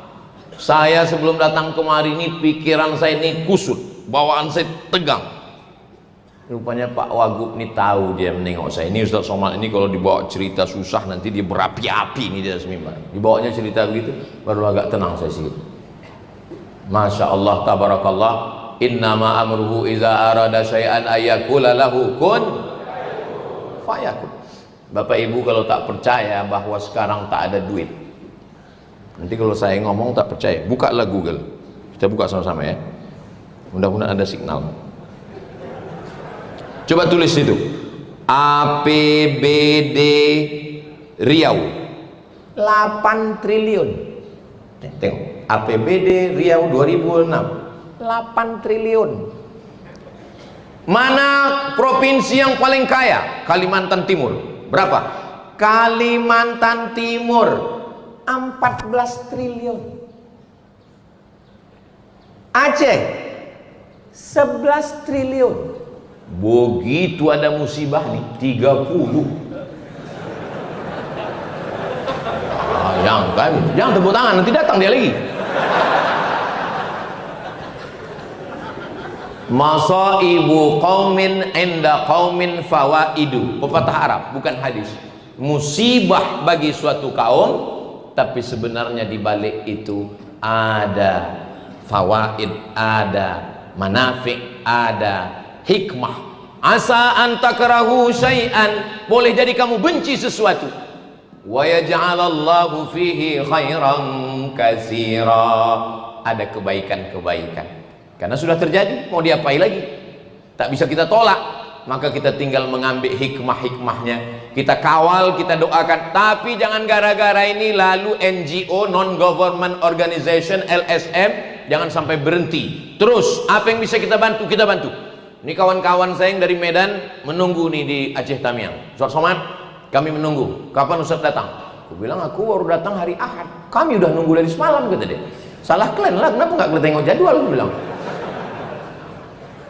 Saya sebelum datang kemari ini pikiran saya ini kusut, bawaan saya tegang. Rupanya Pak Wagub ini tahu, dia menengok saya. Ini Ustaz Somad ini kalau dibawa cerita susah nanti dia berapi-api ini dia semimbar. Dibawanya cerita begitu baru agak tenang saya sedikit. Masya Allah tabarakallah. Innama amruhu iza arada syai'an ayyakula lahu kun fayakun. Bapak Ibu kalau tak percaya bahwa sekarang tak ada duit, nanti kalau saya ngomong tak percaya, bukalah Google. Kita buka sama-sama ya. Mudah-mudahan ada signal. Coba tulis itu APBD Riau 8 triliun. Tengok APBD Riau 2006 8 triliun. Mana provinsi yang paling kaya? Kalimantan Timur. Berapa? Kalimantan Timur 14 triliun. Aceh 11 triliun. Begitu ada musibah nih 30. Jangan tepuk tangan, nanti datang dia lagi. Masaibu qaumin inda qaumin fawaidu. Pepatah Arab, bukan hadis. Musibah bagi suatu kaum, tapi sebenarnya di balik itu ada fawaid, ada manafi', ada hikmah. Asa an takrahu syai'an, boleh jadi kamu benci sesuatu, wa yaj'alallahu fihi khairan katsira, ada kebaikan-kebaikan. Karena sudah terjadi, mau diapai lagi? Tak bisa kita tolak, maka kita tinggal mengambil hikmah-hikmahnya. Kita kawal, kita doakan. Tapi jangan gara-gara ini lalu NGO, non-government organization, LSM, jangan sampai berhenti. Terus, apa yang bisa kita bantu, kita bantu. Ini kawan-kawan saya yang dari Medan menunggu nih di Aceh Tamiang. Ustaz Somad, kami menunggu. Kapan Ustaz datang? Aku bilang aku baru datang hari Ahad. Kami udah nunggu dari semalam, kata dia. Salah kalian lah, kenapa nggak kalian tengok jadwal? Aku bilang.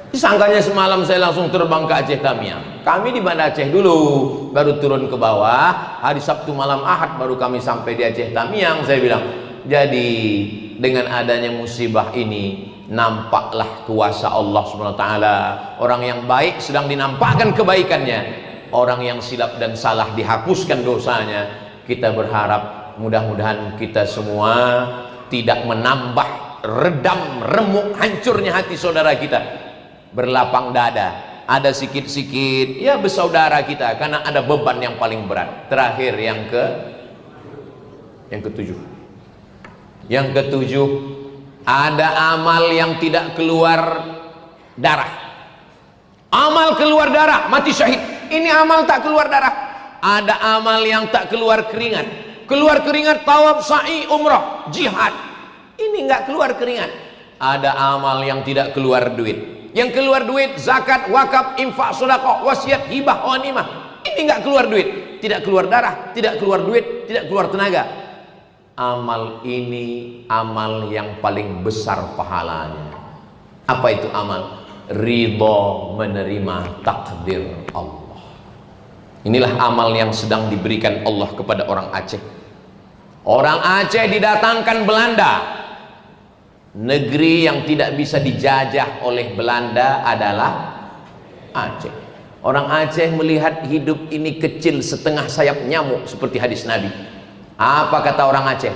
Disangkanya semalam saya langsung terbang ke Aceh Tamiang. Kami di Banda Aceh dulu, baru turun ke bawah. Hari Sabtu malam Ahad baru kami sampai di Aceh Tamiang. Saya bilang, jadi dengan adanya musibah ini, nampaklah kuasa Allah SWT. Orang yang baik sedang dinampakkan kebaikannya, orang yang silap dan salah dihapuskan dosanya. Kita berharap mudah-mudahan kita semua tidak menambah redam remuk hancurnya hati saudara kita. Berlapang dada, ada sikit-sikit ya bersaudara kita, karena ada beban yang paling berat. Terakhir yang ketujuh, ada amal yang tidak keluar darah. Amal keluar darah, mati syahid. Ini amal tak keluar darah. Ada amal yang tak keluar keringat. Keluar keringat tawaf, sa'i, umrah, jihad. Ini nggak keluar keringat. Ada amal yang tidak keluar duit. Yang keluar duit zakat, wakaf, infak, sedekah, wasiat, hibah, ghanimah. Ini nggak keluar duit, tidak keluar darah, tidak keluar duit, tidak keluar tenaga. Amal ini amal yang paling besar pahalanya. Apa itu amal? Ridho menerima takdir Allah. Inilah amal yang sedang diberikan Allah kepada orang Aceh. Orang Aceh didatangkan Belanda. Negeri yang tidak bisa dijajah oleh Belanda adalah Aceh. Orang Aceh melihat hidup ini kecil setengah sayap nyamuk, seperti hadis Nabi. Apa kata orang Aceh?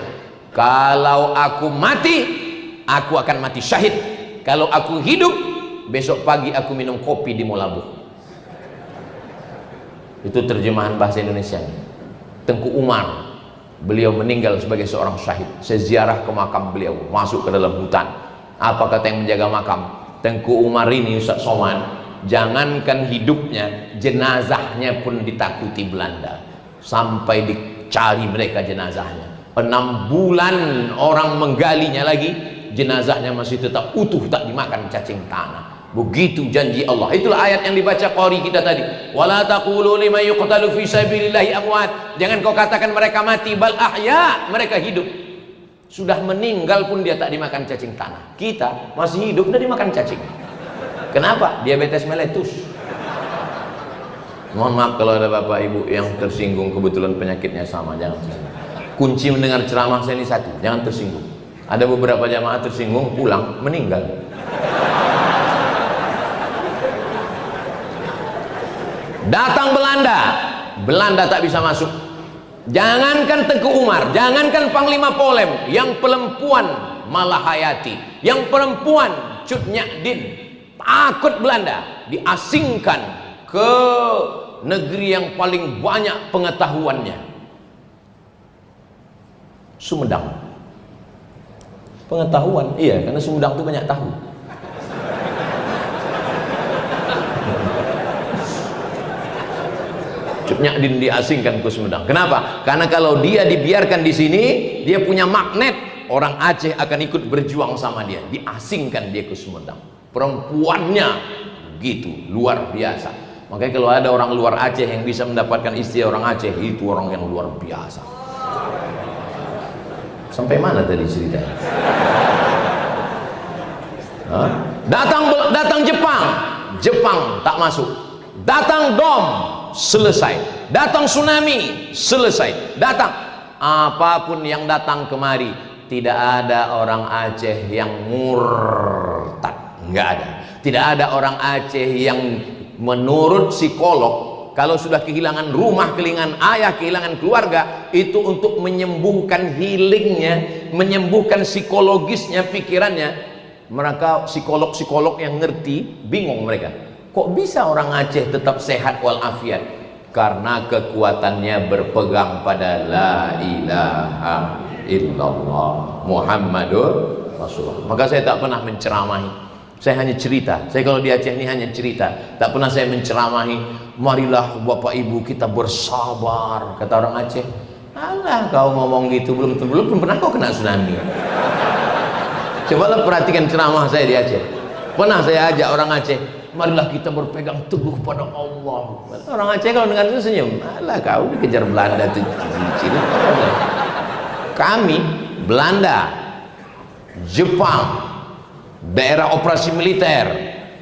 Kalau aku mati, aku akan mati syahid. Kalau aku hidup, besok pagi aku minum kopi di Molabu. Itu terjemahan bahasa Indonesia. Tengku Umar beliau meninggal sebagai seorang syahid. Saya ziarah ke makam beliau, masuk ke dalam hutan. Apa kata yang menjaga makam? Tengku Umar ini, Ustaz Somad, jangankan hidupnya, jenazahnya pun ditakuti Belanda. Sampai dicari mereka jenazahnya. 6 bulan orang menggalinya lagi, jenazahnya masih tetap utuh, tak dimakan cacing tanah. Begitu janji Allah. Itulah ayat yang dibaca qari kita tadi. Wala taqulu liman yuqtalu fi sabilillahi amwat. Jangan kau katakan mereka mati, bal ahya, mereka hidup. Sudah meninggal pun dia tak dimakan cacing tanah. Kita masih hidup, udah dimakan cacing. Kenapa? Diabetes meletus. Mohon maaf kalau ada bapak ibu yang tersinggung, kebetulan penyakitnya sama, jangan tersinggung. Kunci mendengar ceramah saya ini satu, jangan tersinggung. Ada beberapa jamaah tersinggung, pulang, meninggal. Datang Belanda, Belanda tak bisa masuk. Jangankan Tengku Umar, jangankan Panglima Polem, yang perempuan Malahayati, yang perempuan Cut Nyak Din, takut Belanda, diasingkan ke negeri yang paling banyak pengetahuannya, Sumedang. Pengetahuan, iya, karena Sumedang itu banyak tahu. Nyak Din diasingkan ke Sumedang. Kenapa? Karena kalau dia dibiarkan di sini, dia punya magnet. Orang Aceh akan ikut berjuang sama dia. Diasingkan dia ke Sumedang. Perempuannya begitu luar biasa. Makanya kalau ada orang luar Aceh yang bisa mendapatkan istri orang Aceh, itu orang yang luar biasa. Sampai mana tadi ceritanya? Datang Jepang, Jepang tak masuk. Datang Dom, selesai. Datang tsunami, selesai. Datang apapun yang datang kemari, tidak ada orang Aceh yang murtad, nggak ada. Tidak ada orang Aceh yang menurut psikolog, kalau sudah kehilangan rumah, kehilangan ayah, kehilangan keluarga, itu untuk menyembuhkan healingnya, menyembuhkan psikologisnya, pikirannya. Mereka psikolog-psikolog yang ngerti, bingung mereka. Kok bisa orang Aceh tetap sehat walafiat? Karena kekuatannya berpegang pada la ilaha illallah Muhammadur Rasulullah. Maka saya tak pernah menceramahi, saya hanya cerita. Saya kalau di Aceh ini hanya cerita, tak pernah saya menceramahi. Marilah bapak ibu kita bersabar, kata orang Aceh. Alah kau ngomong gitu, belum pernah kau kena tsunami. Cobalah perhatikan ceramah saya di Aceh. Pernah saya ajak orang Aceh, marilah kita berpegang teguh pada Allah. Orang Aceh kalau dengar itu senyum. Alah kau dikejar Belanda tuh. Kami Belanda, Jepang, daerah operasi militer,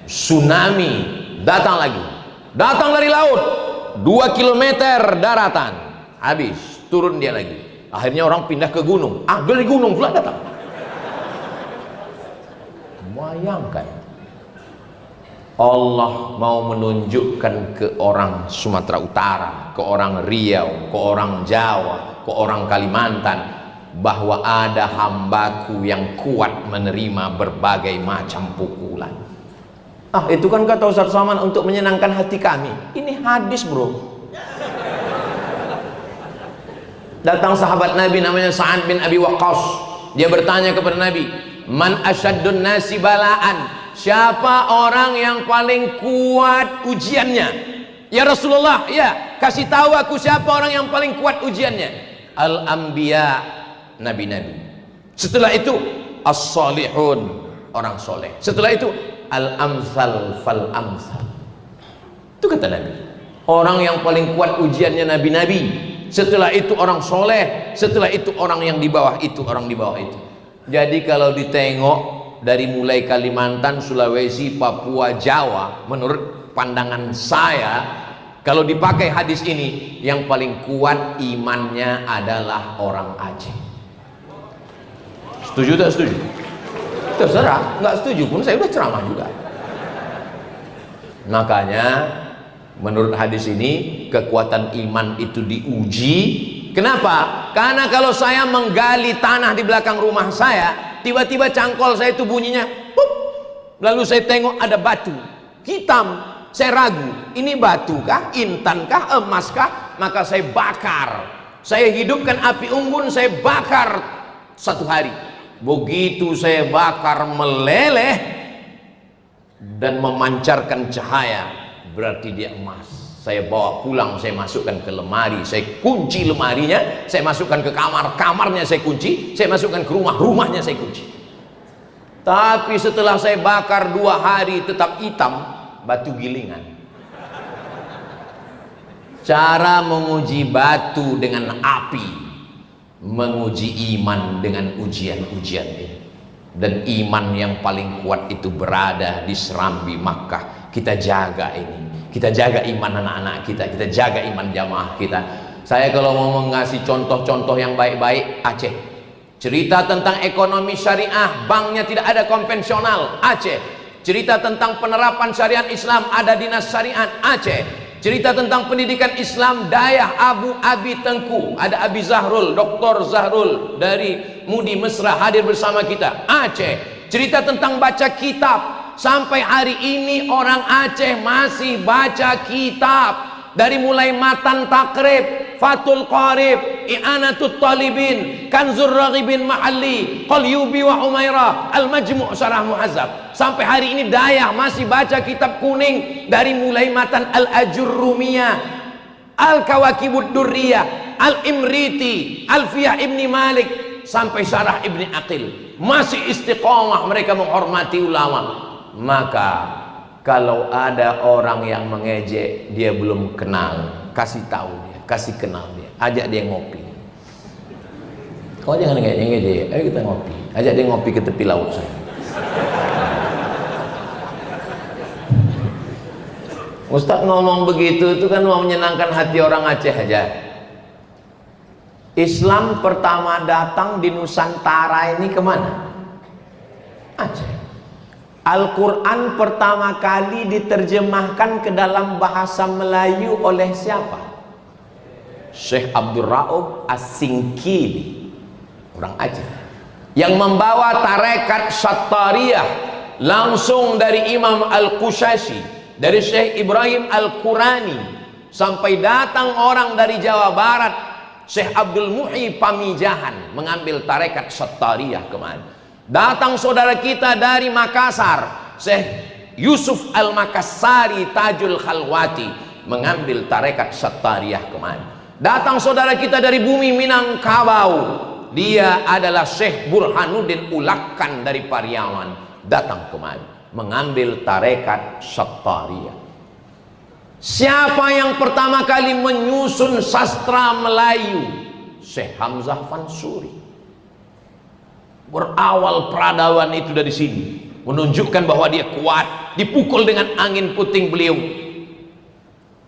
tsunami, datang lagi. Datang dari laut, 2 kilometer daratan, habis, turun dia lagi. Akhirnya orang pindah ke gunung. Dari gunung pula datang. Bayangkan, Allah mau menunjukkan ke orang Sumatera Utara, ke orang Riau, ke orang Jawa, ke orang Kalimantan, bahwa ada hambaku yang kuat menerima berbagai macam pukulan. Itu kan kata Ustaz Saman untuk menyenangkan hati kami. Ini hadis bro. Datang sahabat Nabi namanya Sa'ad bin Abi Waqqas. Dia bertanya kepada Nabi, man asyaddun nasi balaan, siapa orang yang paling kuat ujiannya? Ya Rasulullah, ya, kasih tahu aku siapa orang yang paling kuat ujiannya. Al-anbiya, nabi-nabi. Setelah itu as-salihun, orang soleh. Setelah itu al-amsal fal-amsal. Itu kata Nabi. Orang yang paling kuat ujiannya nabi-nabi. Setelah itu orang soleh. Setelah itu orang yang di bawah itu, orang di bawah itu. Jadi kalau ditengok dari mulai Kalimantan, Sulawesi, Papua, Jawa, menurut pandangan saya, kalau dipakai hadis ini, yang paling kuat imannya adalah orang Aceh. Setuju tak setuju? Terserah, nggak setuju pun saya udah ceramah juga. Makanya menurut hadis ini, kekuatan iman itu diuji. Kenapa? Karena kalau saya menggali tanah di belakang rumah saya, tiba-tiba cangkol saya itu bunyinya pup. Lalu saya tengok ada batu hitam, saya ragu, ini batu kah, intan kah, emas kah? Maka saya bakar Saya hidupkan api unggun, saya bakar 1 hari. Begitu saya bakar meleleh dan memancarkan cahaya, berarti dia emas. Saya bawa pulang, saya masukkan ke lemari, saya kunci lemarinya, saya masukkan ke kamar, kamarnya saya kunci, saya masukkan ke rumah, rumahnya saya kunci. Tapi setelah saya bakar 2 hari tetap hitam, batu gilingan. Cara menguji batu dengan api, menguji iman dengan ujian-ujian ini. Dan iman yang paling kuat itu berada di Serambi Makkah. Kita jaga ini. Kita jaga iman anak-anak kita, kita jaga iman jamaah kita. Saya kalau mau mengasih contoh-contoh yang baik-baik, Aceh. Cerita tentang ekonomi syariah, banknya tidak ada konvensional, Aceh. Cerita tentang penerapan syariat Islam, ada dinas syariat, Aceh. Cerita tentang pendidikan Islam, Dayah Abu Abi Tengku, ada Abi Zahrul, Dr. Zahrul dari Mudi Mesra hadir bersama kita, Aceh. Cerita tentang baca kitab, sampai hari ini orang Aceh masih baca kitab. Dari mulai Matan Takrib, Fathul Qarib, I'anatul Talibin, Kanzur Raghibin Mahalli, Qalyubi wa Umairah, Al-Majmu' Syarah Muhazzab. Sampai hari ini Dayah masih baca kitab kuning. Dari mulai Matan Al-Ajurrumiyah, Al-Kawakibud Durriyah, Al-Imriti, Alfiyah Ibni Malik, sampai Syarah Ibni Aqil. Masih istiqamah mereka menghormati ulama. Maka kalau ada orang yang mengejek, dia belum kenal, kasih tahu dia, kasih kenal dia, ajak dia ngopi. Kau jangan ngejek, ayo kita ngopi, ajak dia ngopi ke tepi laut saya. Ustaz ngomong begitu itu kan mau menyenangkan hati orang Aceh aja. Islam pertama datang di Nusantara ini kemana? Aceh. Al-Quran pertama kali diterjemahkan ke dalam bahasa Melayu oleh siapa? Syekh Abdul Rauf As-Singkili, orang Aceh, yang membawa tarekat Syattariyah langsung dari Imam Al-Qushashi, dari Syekh Ibrahim Al-Qurani, sampai datang orang dari Jawa Barat, Syekh Abdul Muhyi Pamijahan, mengambil tarekat Syattariyah kemana. Datang saudara kita dari Makassar, Syekh Yusuf Al-Makassari Tajul Khalwati, mengambil tarekat Syattariyah kemana. Datang saudara kita dari bumi Minangkabau, dia adalah Syekh Burhanuddin Ulakkan dari Pariaman, datang kemana, mengambil tarekat Syattariyah. Siapa yang pertama kali menyusun sastra Melayu? Syekh Hamzah Fansuri. Berawal peradaban itu dari sini, menunjukkan bahwa dia kuat. Dipukul dengan angin puting beliung,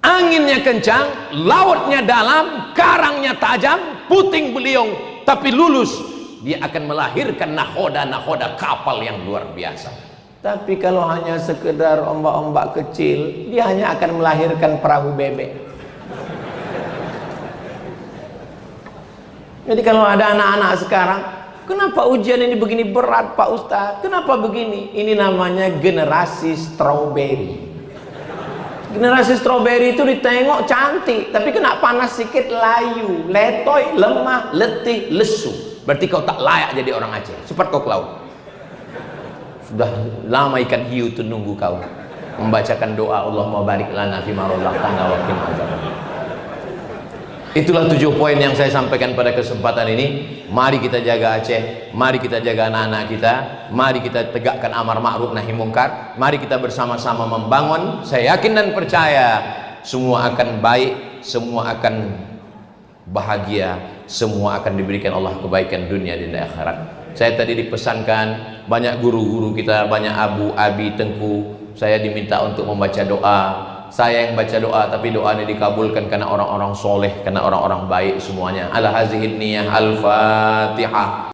anginnya kencang, lautnya dalam, karangnya tajam, puting beliung, tapi lulus. Dia akan melahirkan nahoda-nahoda kapal yang luar biasa. Tapi kalau hanya sekedar ombak-ombak kecil, dia hanya akan melahirkan perahu bebek. Jadi kalau ada anak-anak sekarang, kenapa ujian ini begini berat Pak Ustadz? Kenapa begini? Ini namanya generasi strawberry. Generasi strawberry itu ditengok cantik, tapi kena panas sedikit layu, letoy, lemah, letih, lesu. Berarti kau tak layak jadi orang Aceh. Cepat kau ke laut. Sudah lama ikan hiu itu nunggu kau membacakan doa Allahumma barik lana fima razaqtana wa qina adzabannar. Itulah 7 poin yang saya sampaikan pada kesempatan ini. Mari kita jaga Aceh, mari kita jaga anak-anak kita, mari kita tegakkan amar ma'ruf nahi mungkar, mari kita bersama-sama membangun. Saya yakin dan percaya semua akan baik, semua akan bahagia, semua akan diberikan Allah kebaikan dunia dan akhirat. Saya tadi dipesankan banyak guru-guru kita, banyak Abu Abi Tengku, saya diminta untuk membaca doa. Saya yang baca doa, tapi doa ini dikabulkan karena orang-orang soleh, karena orang-orang baik semuanya. Ala hazihin niyah, al-fatihah.